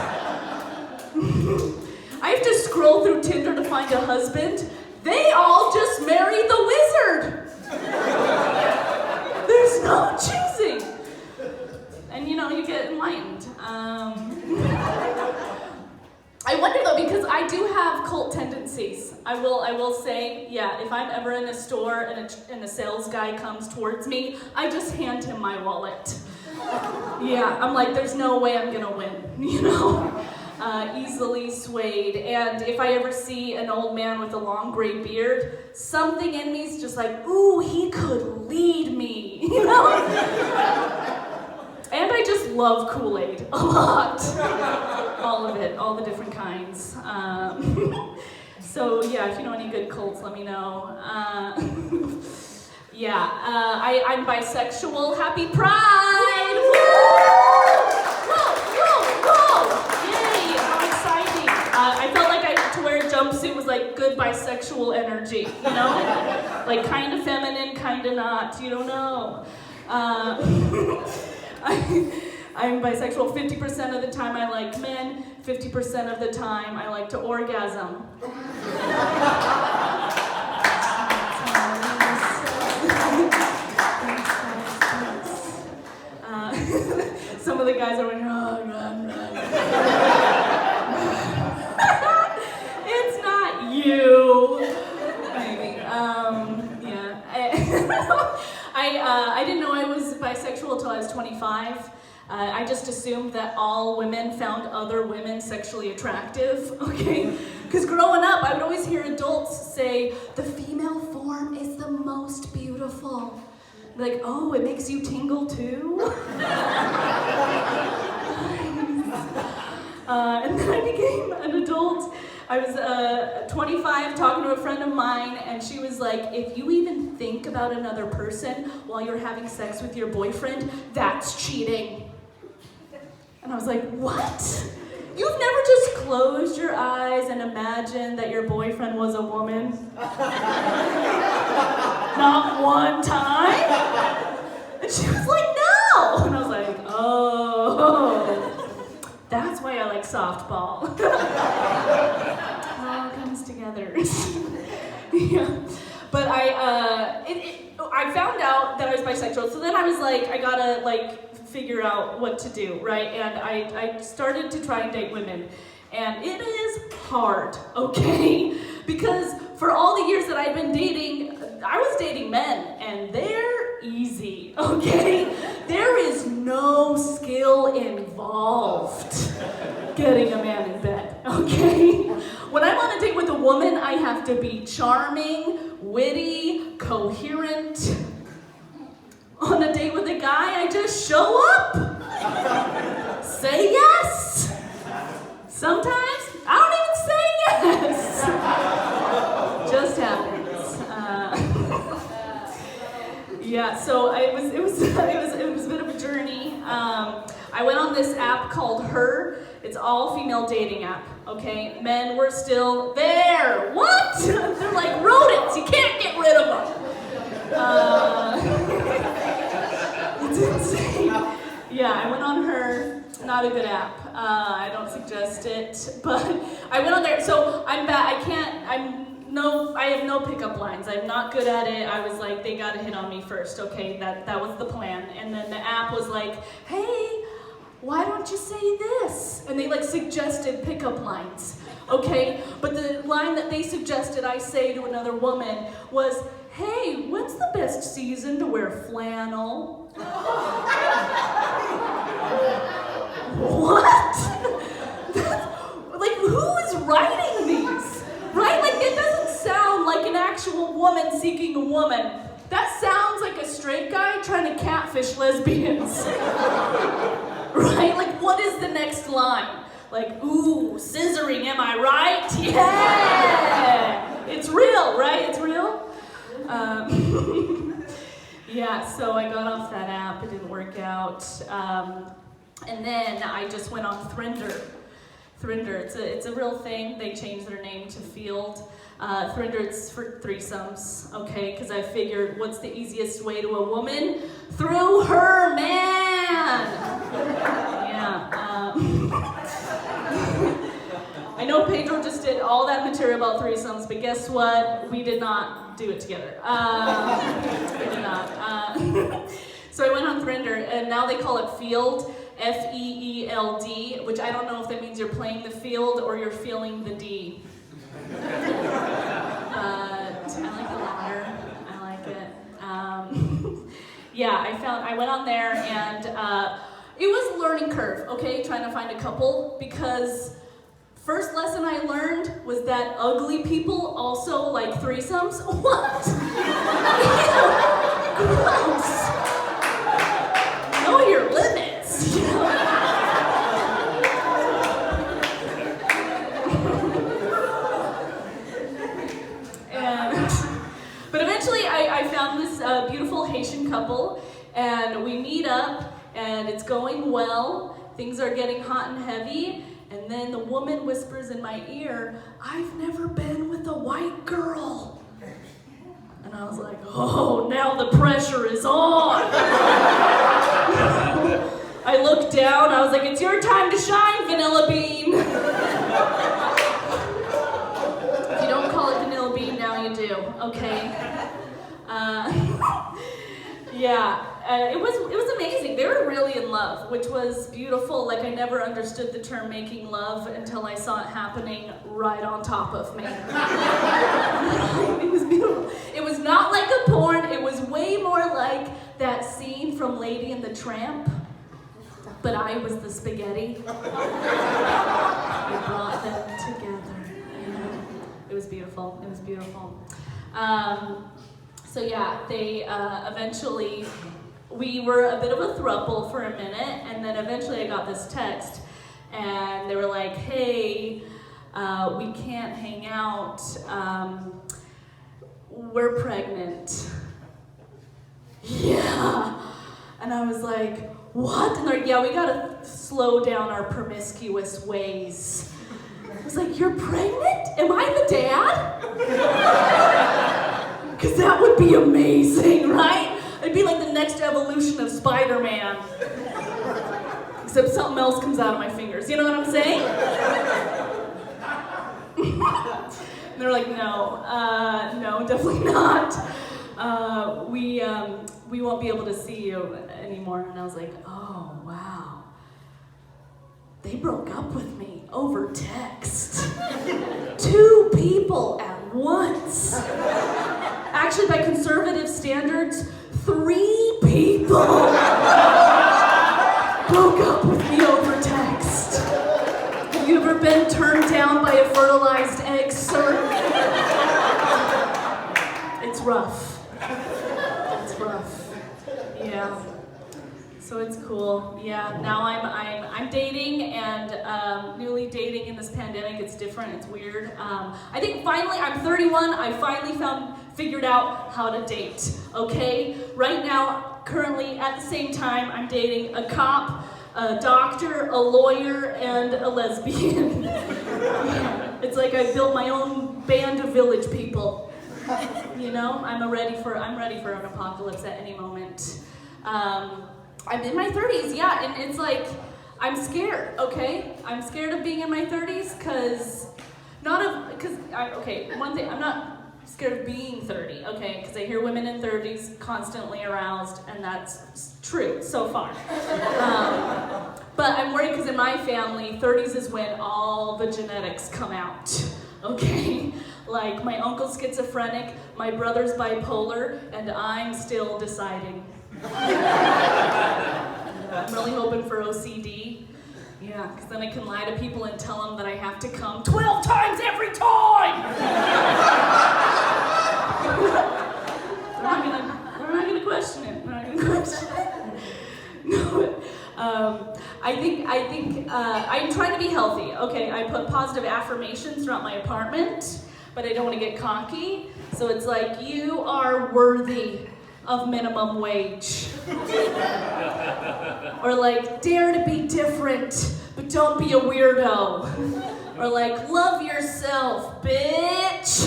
I have to scroll through Tinder to find a husband. They all just marry the wizard. There's no choosing. And you get enlightened. I wonder though, because I do have cult tendencies. I will say, yeah, if I'm ever in a store and a sales guy comes towards me, I just hand him my wallet. Yeah, I'm like, there's no way I'm gonna win, easily swayed. And if I ever see an old man with a long gray beard, something in me's just like, ooh, he could lead me, And I just love Kool-Aid a lot. All of it, all the different kinds. So yeah, if you know any good cults, let me know. I'm bisexual. Happy Pride! Woo! Whoa! Yay! How exciting! I felt like I had to wear a jumpsuit was like good bisexual energy, you know? Like kind of feminine, kind of not, you don't know. I'm bisexual. 50% of the time I like men, 50% of the time I like to orgasm. Some of the guys are like, oh, run. It's not you. Maybe. Yeah. I didn't know I was bisexual until I was 25. I just assumed that all women found other women sexually attractive, okay? Because growing up, I would always hear adults say, the female form is the most beautiful. Like, oh, it makes you tingle too? And then I became an adult. I was 25 talking to a friend of mine, and she was like, if you even think about another person while you're having sex with your boyfriend, that's cheating. And I was like, what? You've never just closed your eyes and imagined that your boyfriend was a woman? Not one time? And she was like, no! And I was like, oh, that's why I like softball. It all comes together. Yeah. But I found out that I was bisexual, so then I was like, I gotta figure out what to do, right? And I started to try and date women. And it is hard, okay? Because for all the years that I've been dating, I was dating men, and they're easy, okay? There is no skill involved getting a man in bed, okay? When I'm on a date with a woman, I have to be charming, witty, coherent. On a date with a guy, I just show up, say yes. Sometimes I don't even say yes. Just happens. Yeah, so it was a bit of a journey. I went on this app called Her. It's all female dating app. Okay, men were still there. What? They're like rodents. You can't get rid of them. It's insane. Yeah, I went on Her. Not a good app. I don't suggest it, but I went on there. So I'm bad. I have no pickup lines. I'm not good at it. I was like, they gotta hit on me first. Okay, that was the plan. And then the app was like, hey, why don't you say this? And they suggested pickup lines. Okay, but the line that they suggested I say to another woman was, hey, when's the best season to wear flannel? What? Who is writing these? Right? It doesn't sound like an actual woman seeking a woman. That sounds like a straight guy trying to catfish lesbians. Right? What is the next line? Ooh, scissoring, am I right? Yeah! It's real, right? It's real? Yeah, so I got off that app. It didn't work out. And then I just went on Thrinder. Thrinder, it's a real thing. They changed their name to Field. Thrinder, it's for threesomes, okay? Because I figured, what's the easiest way to a woman? Through her man! Yeah. I know Pedro just did all that material about threesomes, but guess what? We did not do it together. We did not. So I went on Thrinder, and now they call it Field. F-E-E-L-D, which I don't know if that means you're playing the field or you're feeling the D. I like the latter. I like it. Yeah, I went on there, and it was a learning curve, okay, trying to find a couple, because first lesson I learned was that ugly people also like threesomes. What? Gross. Know your limits. But eventually I found this beautiful Haitian couple, and we meet up, and it's going well. Things are getting hot and heavy, And then the woman whispers in my ear, "I've never been with a white girl." And I was like, oh, now the pressure is on. I looked down, I was like, it's your time to shine, Vanilla Bean. If you don't call it Vanilla Bean, now you do, okay? It was amazing. They were really in love, which was beautiful. Like, I never understood the term making love until I saw it happening right on top of me. It was beautiful. It was not like a porn. It was way more like that scene from Lady and the Tramp, but I was the spaghetti. We brought them together. You know? It was beautiful. It was beautiful. So yeah, they eventually, we were a bit of a throuple for a minute, and then eventually I got this text, and they were like, hey, we can't hang out, we're pregnant. Yeah. And I was like, what? And they're like, yeah, we gotta slow down our promiscuous ways. I was like, you're pregnant? Am I the dad? Because that would be amazing, right? It'd be like the next evolution of Spider-Man. Except something else comes out of my fingers. You know what I'm saying? And they're like, no, definitely not. We won't be able to see you anymore. And I was like, oh, wow. They broke up with me over text. 2 people at once. Actually, by conservative standards, 3 people broke up with me over text. Have you ever been turned down by a fertilized egg, sir? It's rough. It's rough. Yeah. So it's cool. Yeah. Now I'm dating, and newly dating in this pandemic. It's different. It's weird. I think finally I'm 31. I finally figured out how to date. Okay. Right now, currently at the same time, I'm dating a cop, a doctor, a lawyer, and a lesbian. It's like I built my own band of village people. You know, I'm ready for an apocalypse at any moment. I'm in my 30s, yeah, and it's like, I'm scared, okay? I'm scared of being in my 30s one thing, I'm not scared of being 30, okay? Because I hear women in 30s constantly aroused, and that's true so far. But I'm worried because in my family, 30s is when all the genetics come out, okay? Like, my uncle's schizophrenic, my brother's bipolar, and I'm still deciding. I'm really hoping for OCD. Yeah, because then I can lie to people and tell them that I have to come 12 times every time! They're not gonna question it. They're not gonna question it. No, I think I'm trying to be healthy. Okay, I put positive affirmations throughout my apartment, but I don't want to get cocky. So it's like, you are worthy of minimum wage. Or like, dare to be different, but don't be a weirdo. Or like, love yourself, bitch.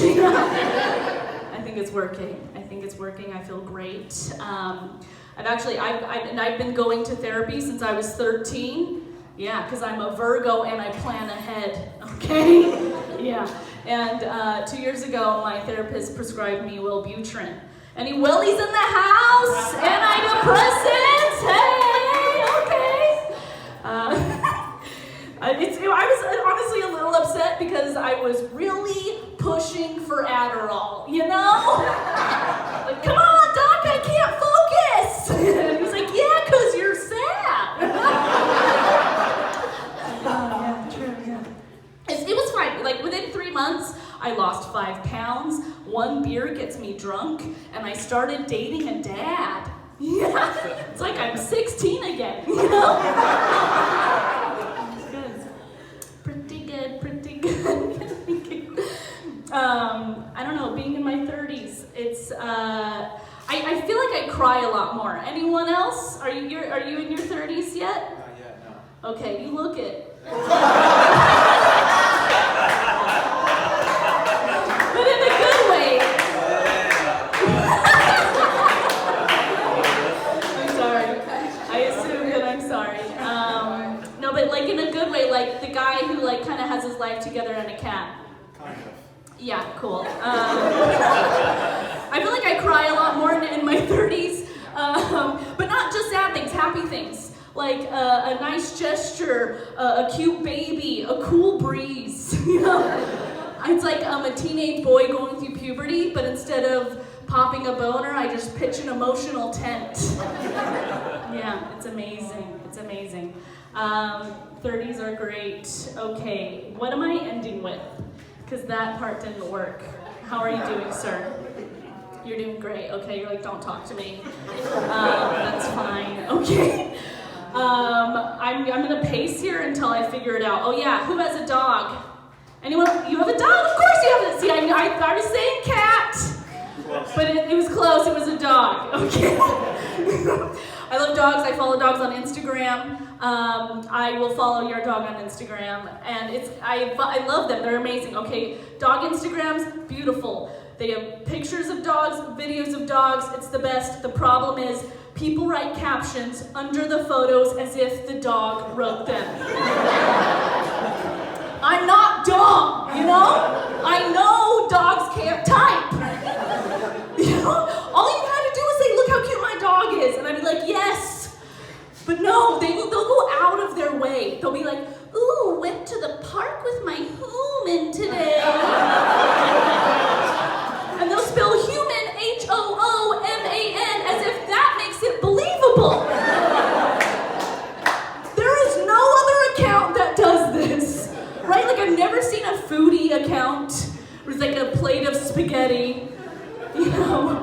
I think it's working. I feel great. I've been going to therapy since I was 13. Yeah, because I'm a Virgo and I plan ahead, okay? Yeah, and 2 years ago, my therapist prescribed me Wellbutrin. Any wellies in the house? Antidepressants? Hey, okay. I was honestly a little upset because I was really pushing for Adderall, you know? Like, come on, doc, I can't focus. And he was like, yeah, because you're sad. Yeah, true, yeah. It was fine. Like, within 3 months, I lost 5 pounds. 1 beer gets me drunk, and I started dating a dad. Yeah, it's like I'm 16 again, you know? It's good. Pretty good. I don't know, being in my 30s, it's, I feel like I cry a lot more. Anyone else? Are you in your 30s yet? Not yet, no. Okay, you look it. Yeah, cool. I feel like I cry a lot more in my 30s, but not just sad things, happy things. Like a nice gesture, a cute baby, a cool breeze, you know? It's like I'm a teenage boy going through puberty, but instead of popping a boner, I just pitch an emotional tent. Yeah, it's amazing, it's amazing. 30s are great. Okay, what am I ending with? Because that part didn't work. How are you doing, sir? You're doing great. Okay, you're like, don't talk to me. That's fine. Okay. I'm gonna pace here until I figure it out. Oh yeah, who has a dog? Anyone? You have a dog? Of course you have it. See, I was saying cat, but it was close. It was a dog. Okay. I love dogs. I follow dogs on Instagram. I will follow your dog on Instagram, and I love them. They're amazing. Okay, dog Instagrams, beautiful. They have pictures of dogs, videos of dogs. It's the best. The problem is people write captions under the photos as if the dog wrote them. I'm not dumb, you know? I know dogs can't type. You know? All you had to do was say, look how cute my dog is. And I'd be like, yes. But no, they'll go out of their way. They'll be like, ooh, went to the park with my human today. And they'll spell human, H-O-O-M-A-N, as if that makes it believable. There is no other account that does this, right? Like I've never seen a foodie account where it's like a plate of spaghetti, you know?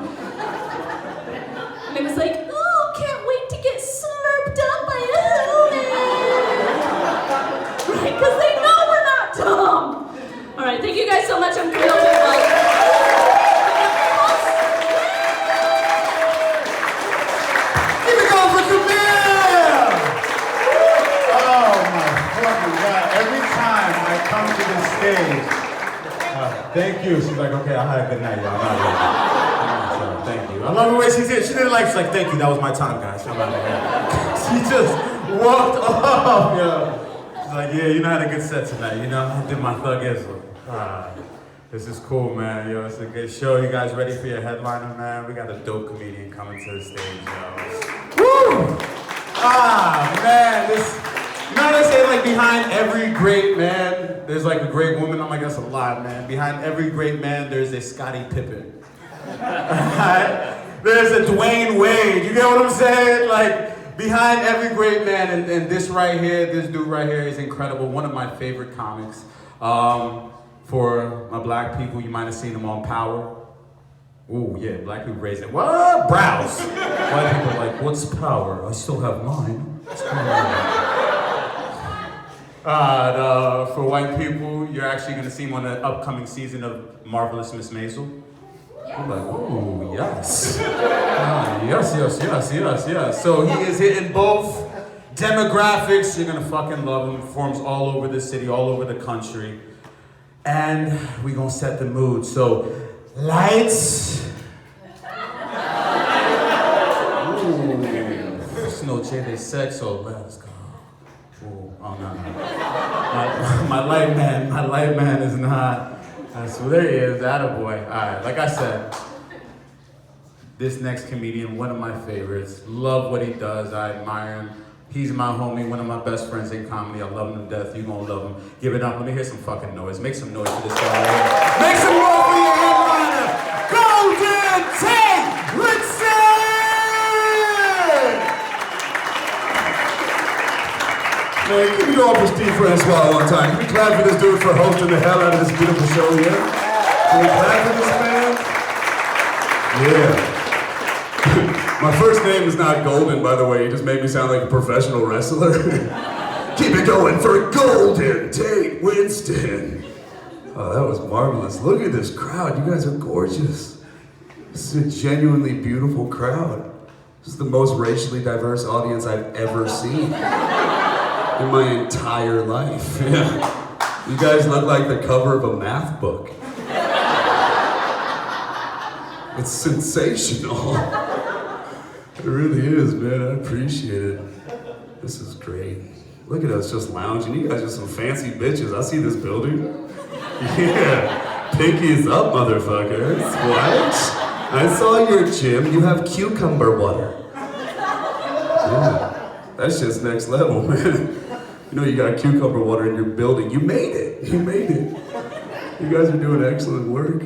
And it was like, oh, can't wait to get slurped up by a human. Right, because they know we're not dumb. All right, thank you guys so much. I'm thrilled with Thank you. She's like, okay, I had a good night, y'all. So, thank you. I love the way she did. She didn't like, she's like, thank you, that was my time, guys. I'm out of here. She just walked off, yo. She's like, yeah, you know, I had a good set tonight, you know? I did my thugism. This is cool, man. Yo, it's a good show. You guys ready for your headliner, man? We got a dope comedian coming to the stage, yo. Woo! Man, this... You know what I say, like, behind every great man, there's like a great woman. I'm like, that's a lot, man. Behind every great man, there's a Scottie Pippen. There's a Dwayne Wade. You get what I'm saying? Like, behind every great man, and this right here, this dude right here is incredible. One of my favorite comics. For my black people, you might have seen him on Power. Ooh, yeah, black people raising, what? Brows. White people are like, what's Power? I still have mine. What's going on? For white people, you're actually going to see him on the upcoming season of Marvelous Miss Maisel. I'm like, ooh, yes. Yes. So he is hitting both demographics. You're going to fucking love him. Performs all over the city, all over the country. And we're going to set the mood. So, lights. Ooh, it's noche de sexo. Let's go. Oh, no. My light man is not. So there he is, attaboy. All right, like I said, this next comedian, one of my favorites. Love what he does, I admire him. He's my homie, one of my best friends in comedy. I love him to death, you gonna love him. Give it up, let me hear some fucking noise. Make some noise for this guy right here. Make some noise for your headliner, Golden Tate Winston! Man, give it all for Steve Francois one time. Can we clap for this dude for hosting the hell out of this beautiful show here? Can we clap for this man? Yeah. My first name is not Golden, by the way. He just made me sound like a professional wrestler. Keep it going for Golden Tate Winston. Oh, that was marvelous. Look at this crowd. You guys are gorgeous. This is a genuinely beautiful crowd. This is the most racially diverse audience I've ever seen in my entire life. Yeah. You guys look like the cover of a math book. It's sensational. It really is, man. I appreciate it. This is great. Look at us just lounging. You guys are some fancy bitches. I see this building. Yeah. Pinkies up, motherfuckers. What? I saw your gym. You have cucumber water. Yeah, that's just next level, man. You know you got cucumber water in your building. You made it. You made it. You guys are doing excellent work.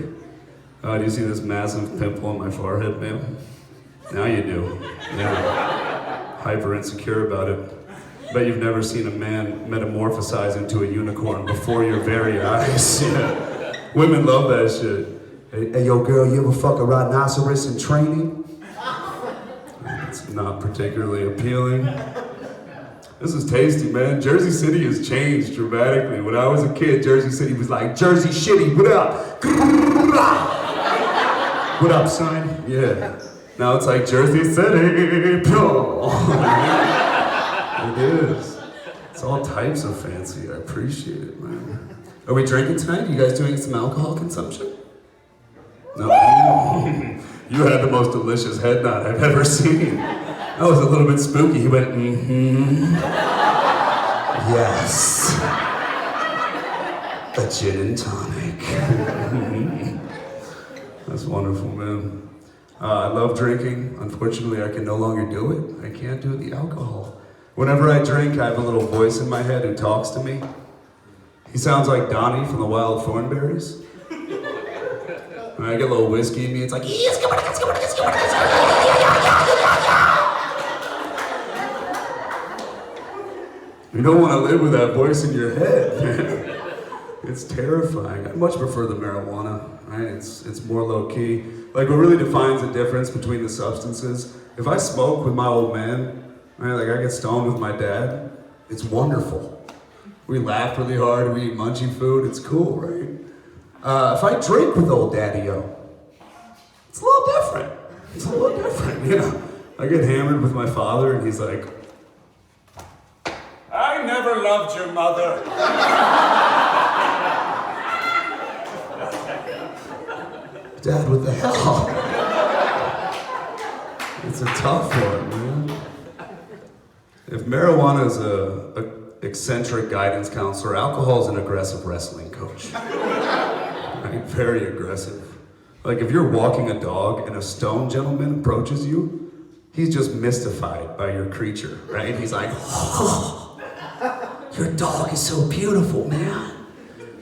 Do you see this massive pimple on my forehead, man? Now you do. Yeah. Hyper insecure about it. Bet you've never seen a man metamorphosize into a unicorn before your very eyes. Yeah. Women love that shit. Hey, yo, girl, you ever fuck a rhinoceros in training? It's not particularly appealing. This is tasty, man. Jersey City has changed dramatically. When I was a kid, Jersey City was like, Jersey Shitty, what up? What up, son? Yeah. Now it's like Jersey City. Pure. It is. It's all types of fancy. I appreciate it, man. Are we drinking tonight? You guys doing some alcohol consumption? No. You had the most delicious head nod I've ever seen. That was a little bit spooky. He went, Yes. A gin and tonic. That's wonderful, man. I love drinking. Unfortunately, I can no longer do it. I can't do the alcohol. Whenever I drink, I have a little voice in my head who talks to me. He sounds like Donnie from the Wild Thornberries. When I get a little whiskey in me, it's like, you don't want to live with that voice in your head, man. It's terrifying. I much prefer the marijuana, right? It's more low key. Like, what really defines the difference between the substances, if I smoke with my old man, right, like I get stoned with my dad, it's wonderful. We laugh really hard, we eat munchy food, it's cool, right? If I drink with old daddy-o, it's a little different. It's a little different, you know? I get hammered with my father and he's like, I never loved your mother. Dad, what the hell? It's a tough one, man. If marijuana is a eccentric guidance counselor, alcohol is an aggressive wrestling coach. Right? Very aggressive. Like if you're walking a dog and a stone gentleman approaches you, he's just mystified by your creature, right? He's like, oh, your dog is so beautiful, man.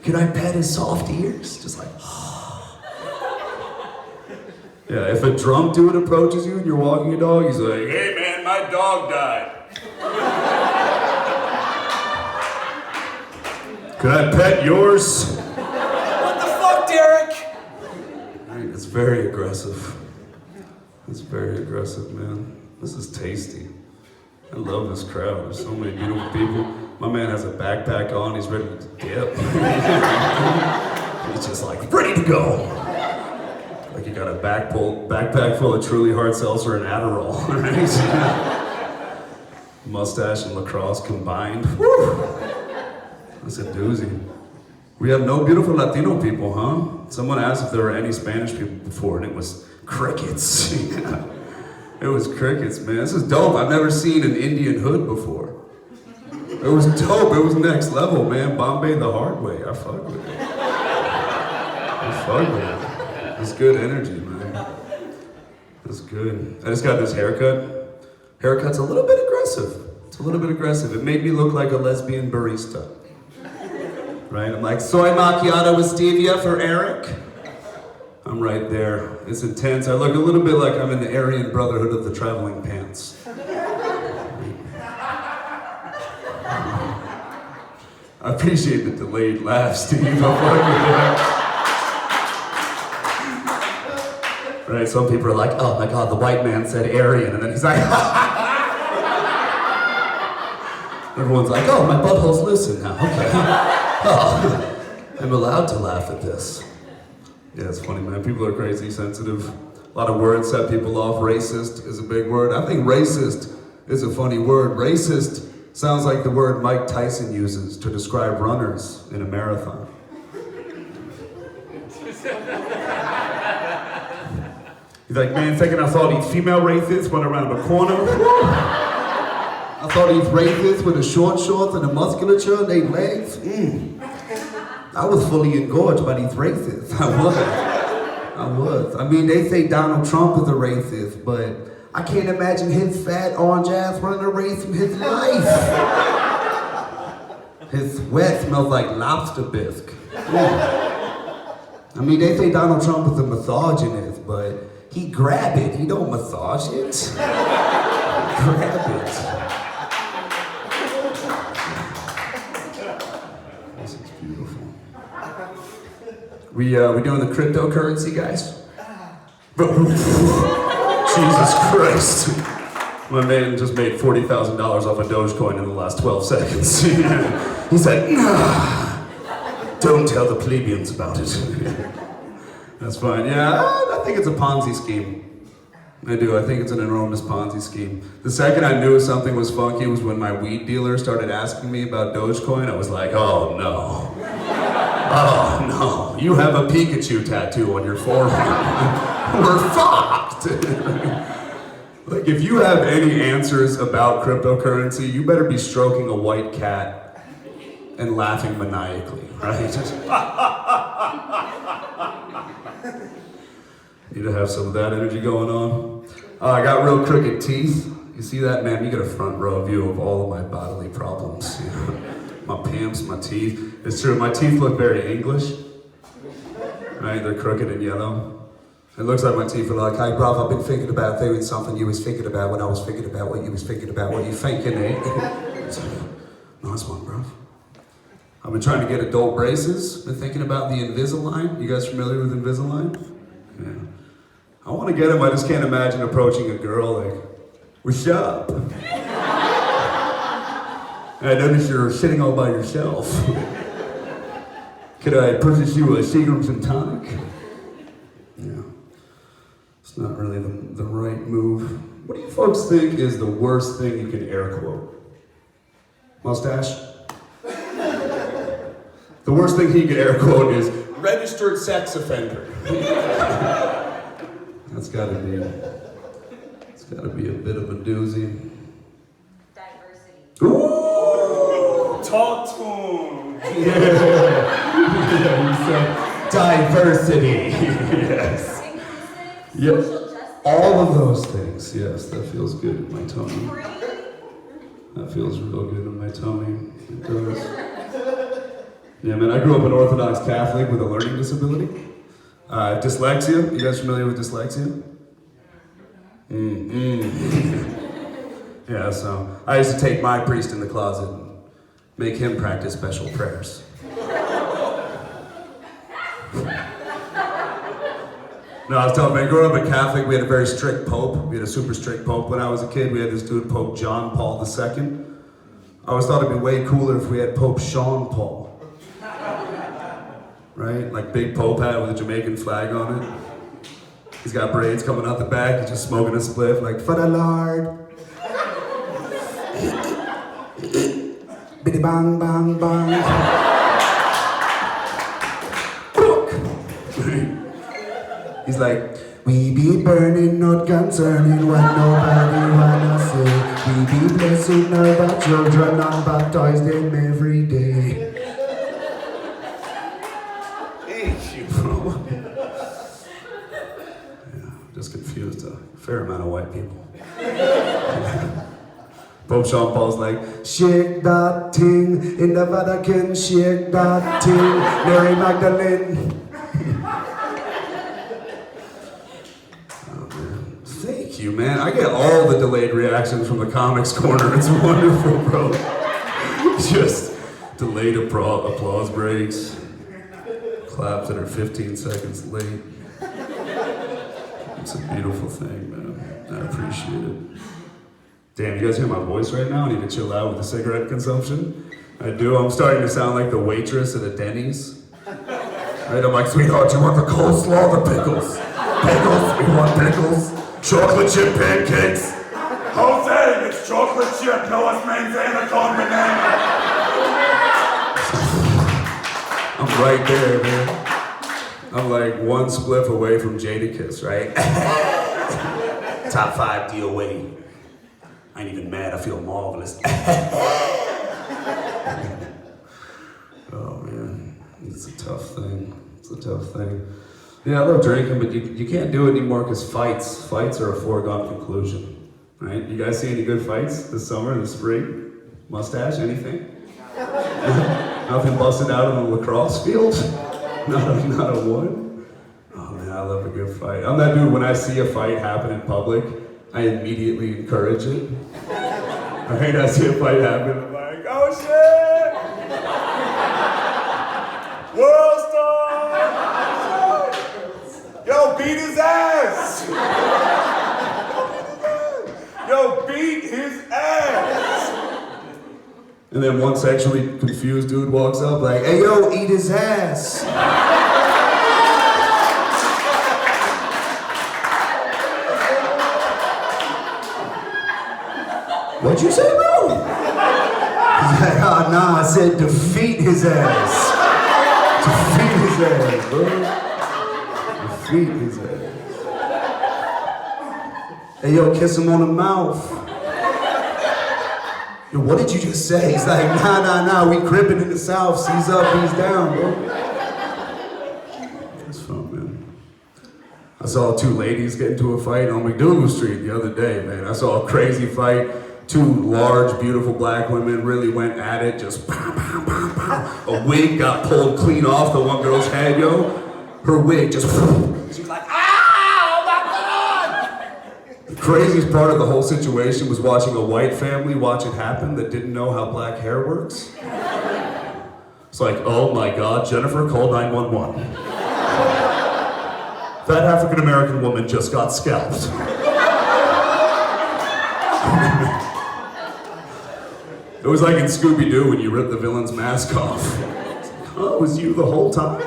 Can I pet his soft ears? Just like, oh. Yeah, if a drunk dude approaches you and you're walking a dog, he's like, hey man, my dog died. Could I pet yours? What the fuck, Derek? Right, it's very aggressive. It's very aggressive, man. This is tasty. I love this crowd. There's so many beautiful people. My man has a backpack on. He's ready to dip. He's just like, ready to go. Like you got a backpack full of truly hard seltzer and Adderall, right? Mustache and lacrosse combined. Woo! That's a doozy. We have no beautiful Latino people, huh? Someone asked if there were any Spanish people before, and it was crickets. Yeah. It was crickets, man. This is dope. I've never seen an Indian hood before. It was dope. It was next level, man. Bombay the hard way. I fuck with it. I fuck with it. It's good energy, man. It's good. I just got this haircut. Haircut's a little bit aggressive. It's a little bit aggressive. It made me look like a lesbian barista. Right? I'm like, soy macchiato with stevia for Eric. I'm right there. It's intense. I look a little bit like I'm in the Aryan Brotherhood of the Traveling Pants. I appreciate the delayed laugh, Steve. Right? Some people are like, oh my God, the white man said Aryan, and then he's like, everyone's like, oh, my butthole's loosened now. Okay. Oh, I'm allowed to laugh at this. Yeah, it's funny, man. People are crazy sensitive. A lot of words set people off. Racist is a big word. I think racist is a funny word. Racist sounds like the word Mike Tyson uses to describe runners in a marathon. He's like, man, thinking I thought these female racists went around the corner. I thought these racists with the short shorts and the musculature and they legs. I was fully engorged by these racists. I was. I mean, they say Donald Trump is a racist, but I can't imagine his fat orange ass running a race in his life. His sweat smells like lobster bisque. I mean, they say Donald Trump is a misogynist, but he grab it, he don't massage it. Grab it. This is beautiful. We doing the cryptocurrency, guys? Jesus Christ. My man just made $40,000 off of Dogecoin in the last 12 seconds. He said, nah, don't tell the plebeians about it. That's fine. Yeah, I think it's a Ponzi scheme. I do. I think it's an enormous Ponzi scheme. The second I knew something was funky was when my weed dealer started asking me about Dogecoin. I was like, oh no. Oh no. You have a Pikachu tattoo on your forearm. We're fucked. Like, if you have any answers about cryptocurrency, you better be stroking a white cat and laughing maniacally, right? Need to have some of that energy going on. I got real crooked teeth. You see that, man? You get a front row view of all of my bodily problems. You know? My pimps, my teeth. It's true, my teeth look very English. Right? They're crooked and yellow. It looks like my teeth are like, hey, bruv, I've been thinking about doing something you was thinking about when I was thinking about what you was thinking about what you thinking, eh? Nice one, bruv. I've been trying to get adult braces. Been thinking about the Invisalign. You guys familiar with Invisalign? Yeah. I want to get them, I just can't imagine approaching a girl like, what's up? And I noticed you're sitting all by yourself. Could I purchase you a Seagram's and tonic? Yeah. It's not really the right move. What do you folks think is the worst thing you can air quote? Mustache? The worst thing he could air quote is registered sex offender. It's gotta be a bit of a doozy. Diversity. Ooh! Talk to him. Yeah, you said diversity. Yes. Yep. All of those things. Yes, that feels good in my tummy. That feels real good in my tummy. It does. Yeah, man, I grew up an Orthodox Catholic with a learning disability. Dyslexia. You guys familiar with dyslexia? Yeah, so I used to take my priest in the closet and make him practice special prayers. No, I was telling man, growing up a Catholic, we had a very strict pope. We had a super strict pope. When I was a kid, we had this dude, Pope John Paul II. I always thought it'd be way cooler if we had Pope Sean Paul. Right? Like big Pope hat with a Jamaican flag on it. He's got braids coming out the back. He's just smoking a spliff like, for the Lord. Biddy bang, bang, bang. He's like, we be burning, not concerning what nobody wanna say. We be blessing our children and baptize them every day. Thank you, bro. Yeah, just confused a fair amount of white people. Pope Sean Paul's like, shake that thing in the Vatican, shake that thing, Mary Magdalene. Thank you, man. I get all the delayed reactions from the Comics Corner. It's wonderful, bro. Just delayed applause breaks, claps that are 15 seconds late. It's a beautiful thing, man. I appreciate it. Damn, you guys hear my voice right now? I need to chill out with the cigarette consumption. I do. I'm starting to sound like the waitress at a Denny's. Right? I'm like, sweetheart, you want the coleslaw or the pickles? Pickles? We want pickles. Chocolate chip pancakes. Jose, it's chocolate chip. No, it's maintain a cone banana. I'm right there, man. I'm like one spliff away from Jadakiss, right? Top 5 DOA. I ain't even mad, I feel marvelous. Oh man, it's tough thing. It's a tough thing. Yeah, I love drinking, but you can't do it anymore because fights are a foregone conclusion, right? You guys see any good fights this summer, this spring? Mustache, anything? Nothing busted out on the lacrosse field? Not a one? Oh man, I love a good fight. I'm that dude, when I see a fight happen in public, I immediately encourage it. Right, I see a fight happen, I'm like, oh shit! World star! Yo, beat his ass! Yo, beat his ass! And then one sexually confused dude walks up like, hey yo, eat his ass! What'd you say, bro? He's like, oh, nah, I said defeat his ass. Defeat his ass, bro. Defeat his ass. Hey, yo, kiss him on the mouth. Yo, what did you just say? He's like, nah, we crippin' in the South. C's up, B's down, bro. That's fun, man. I saw two ladies get into a fight on McDougal Street the other day, man. I saw a crazy fight. Two large, beautiful black women really went at it, just pow, pow, pow, pow. A wig got pulled clean off the one girl's head, yo. Her wig just, she was like, ah, oh my God! The craziest part of the whole situation was watching a white family watch it happen that didn't know how black hair works. It's like, oh my God, Jennifer, call 911. That African-American woman just got scalped. It was like in Scooby-Doo when you ripped the villain's mask off. Oh, it was you the whole time?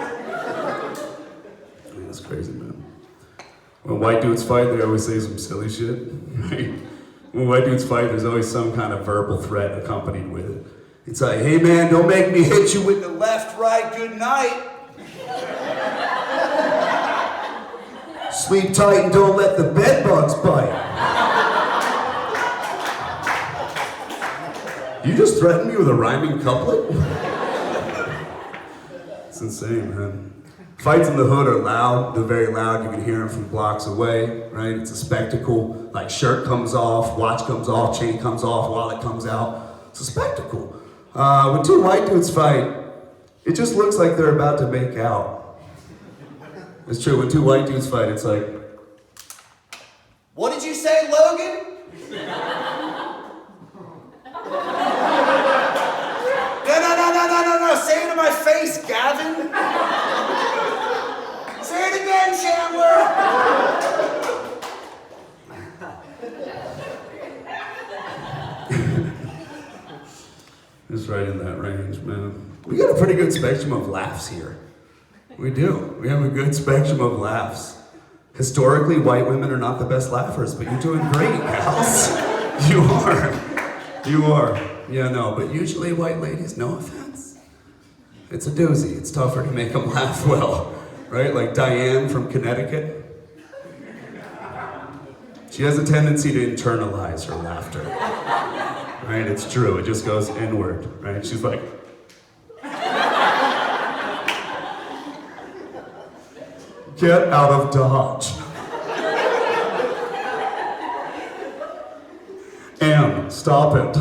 Man, that's crazy, man. When white dudes fight, they always say some silly shit, right? When white dudes fight, there's always some kind of verbal threat accompanied with it. It's like, hey man, don't make me hit you with the left, right, good night. Sleep tight and don't let the bed bugs bite. You just threatened me with a rhyming couplet? It's insane, man. Fights in the hood are loud. They're very loud. You can hear them from blocks away, right? It's a spectacle. Like shirt comes off, watch comes off, chain comes off, wallet comes out. It's a spectacle. When two white dudes fight, it just looks like they're about to make out. It's true. When two white dudes fight, it's like, What did you say, Logan? No, say it to my face, Gavin. Say it again, Chandler. it's right in that range, man. We got a pretty good spectrum of laughs here. We do. We have a good spectrum of laughs. Historically, white women are not the best laughers, but you're doing great, gals. You are. You are. Yeah, no, but usually white ladies, no offense. It's a doozy. It's tougher to make them laugh well, right? Like Diane from Connecticut. She has a tendency to internalize her laughter, right? It's true. It just goes inward, right? She's like, get out of Dodge. And stop it.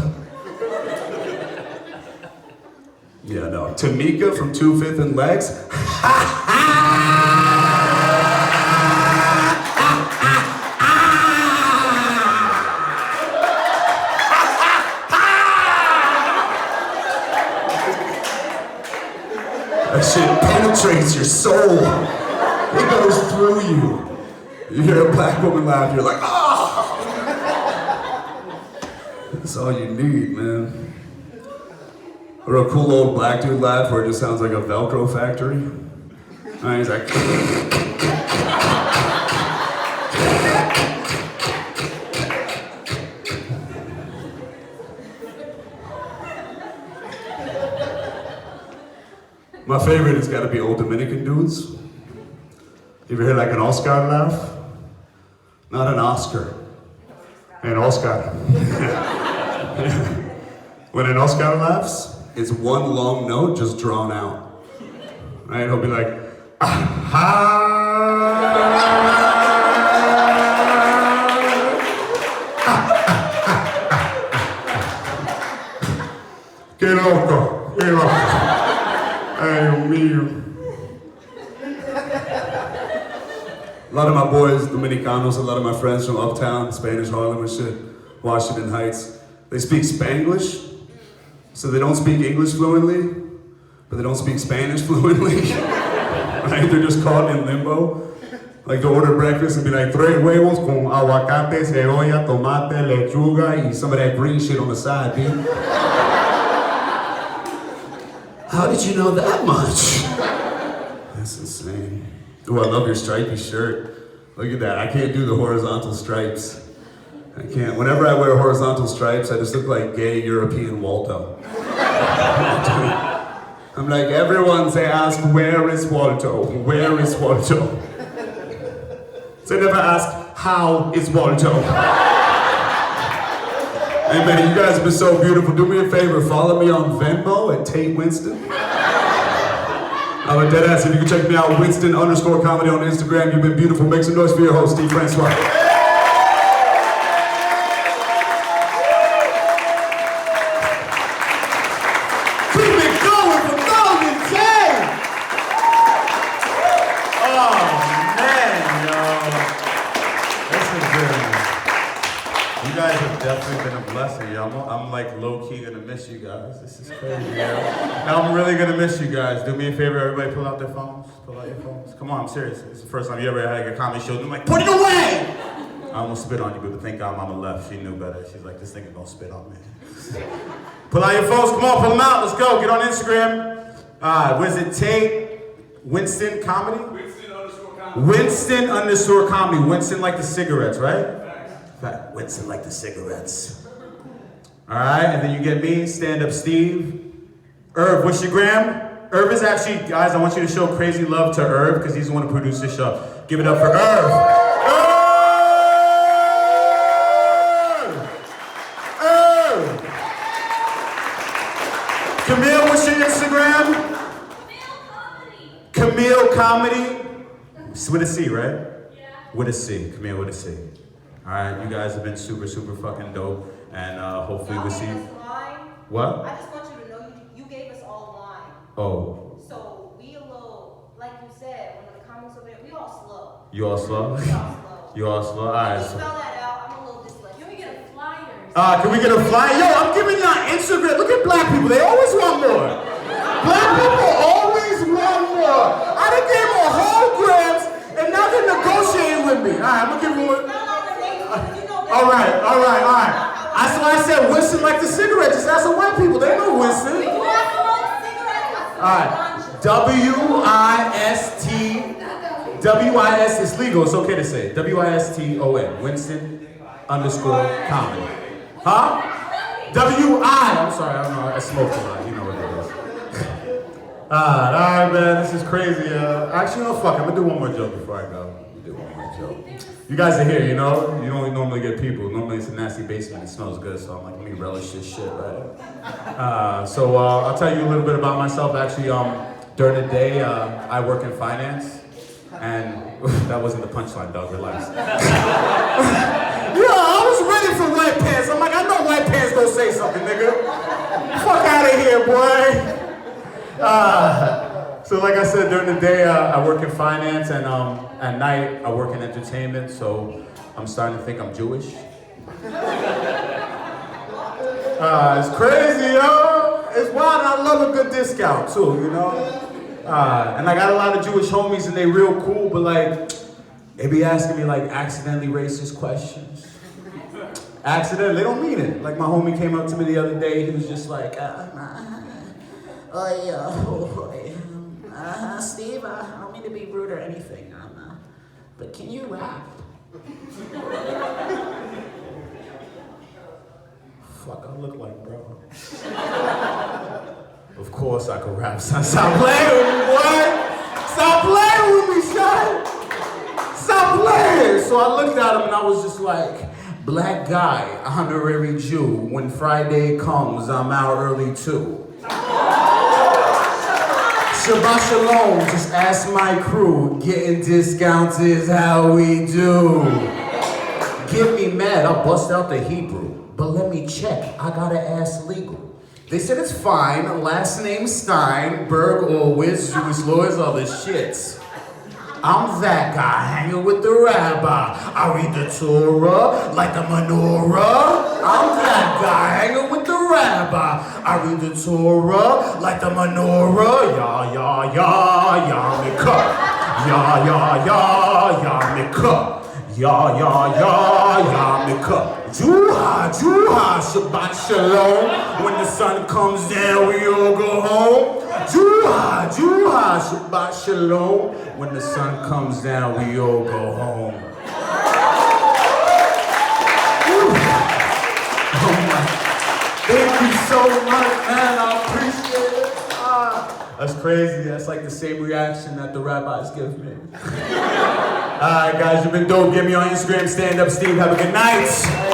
Yeah, no. Tamika from 2/5 and Legs. That shit penetrates your soul. It goes through you. You hear a black woman laugh, you're like, ah! That's all you need, man. Or a cool old black dude laugh where it just sounds like a Velcro factory. He's like, my favorite has got to be old Dominican dudes. You ever hear like an Oscar laugh? Not an Oscar. An Oscar. When an Oscar laughs, it's one long note just drawn out. right? He'll be like, aha! Qué loco, qué loco. Ay, Dios mío. A lot of my boys, Dominicanos, a lot of my friends from uptown, Spanish Harlem and shit, Washington Heights, they speak Spanglish, so they don't speak English fluently, but they don't speak Spanish fluently. Right? They're just caught in limbo. Like to order breakfast and be like, 3 huevos con aguacate, cebolla, tomate, lechuga, y some of that green shit on the side, dude. How did you know that much? That's insane. Oh, I love your stripy shirt. Look at that. I can't do the horizontal stripes. I can't. Whenever I wear horizontal stripes, I just look like gay European Waldo. I'm like, everyone they ask, where is Waldo? Where is Waldo? They never ask, how is Waldo? Hey man, you guys have been so beautiful. Do me a favor, follow me on Venmo at Tate Winston. I'm a dead ass. If you can check me out, Winston_comedy on Instagram. You've been beautiful. Make some noise for your host, Steve Francois. Keep it going for Golden Jay! Oh man, yo. This is good. You guys have definitely been a blessing, yo. I'm like low-key gonna miss you guys. This is crazy, yo. Now I'm really gonna miss you guys. Do me a favor, everybody pull out their phones. Pull out your phones. Come on, I'm serious. It's the first time you ever had a comedy show. I'm like, put it away! I almost spit on you, but thank God Mama left. She knew better. She's like, this nigga gonna spit on me. Pull out your phones. Come on, pull them out. Let's go. Get on Instagram. What is it? Tate Winston Comedy? Winston_comedy. Winston like the cigarettes, right? Fact. Winston like the cigarettes. All right, and then you get me, Standupsteve. Irv, what's your gram? Irv is actually, guys, I want you to show crazy love to Irv because he's the one who produced this show. Give it up for Irv. Irv! Camille, what's your Instagram? Camille Comedy. It's with a C, right? Yeah. With a C. Camille with a C. All right, you guys have been super, super fucking dope, and hopefully we'll see you. What? I just want you to know you gave us all a line. Oh. So we a little, like you said, one of the comments over there, we all slow. You all slow? We all slow. You all slow? All right. Spell that out. I'm a little dyslexic. Can we get a flyer? Can we get a flyer? Yo, I'm giving y'all Instagram. Look at black people. They always want more. Black people always want more. I done gave them holograms, and now they're negotiating with me. All right, I'm gonna give them one. All right. That's why I said Winston like the cigarette. Just ask some white people. They know Winston. All right. W-I-S-T. It's legal. It's okay to say. W-I-S-T-O-N. Winston_comedy. Huh? W-I. I'm sorry. I don't know. I smoked a lot. You know what it is. All right, man. This is crazy. Actually, no, fuck. I'm gonna do one more joke before I go. You guys are here, you know? You don't normally get people. Normally it's a nasty basement. It smells good, so I'm like, let me relish this shit, right? So I'll tell you a little bit about myself. Actually, during the day, I work in finance. And that wasn't the punchline, dog. Relax. Yeah, I was ready for white pants. I'm like, I know white pants gonna say something, nigga. Fuck out of here, boy. So like I said, during the day, I work in finance, and at night, I work in entertainment, so I'm starting to think I'm Jewish. It's crazy, yo. It's wild, and I love a good discount, too, you know? And I got a lot of Jewish homies, and they real cool, but like, they be asking me like accidentally racist questions. Accidentally, they don't mean it. Like my homie came up to me the other day, he was just like, Steve, I don't mean to be rude or anything, but can you rap? Fuck, I look like bro. Of course I can rap, son. Stop playing with me, boy! Stop playing with me, son! Stop playing! So I looked at him and I was just like, black guy, honorary Jew. When Friday comes, I'm out early too. Shabbat shalom, just ask my crew. Getting discounts is how we do. Get me mad, I'll bust out the Hebrew. But let me check, I gotta ask legal. They said it's fine, last name Stein, Berg, or Wiz, Jewish lawyers, all the shits. I'm that guy hanging with the rabbi. I read the Torah like a menorah. I'm that guy hanging with the rabbi. I read the Torah like the menorah. Ya, ya, ya, yarmulke. Ya, ya, ya, yarmulke. Ya, ya, ya, yarmulke. Juha, juha, Shabbat shalom. When the sun comes down, we all go home. Juha, juha, Shabbat shalom. When the sun comes down, we all go home. Oh my. Thank you so much, man. I appreciate it. That's crazy. That's like the same reaction that the rabbis give me. Alright, guys, you've been dope. Get me on Instagram, Standupsteve. Have a good night.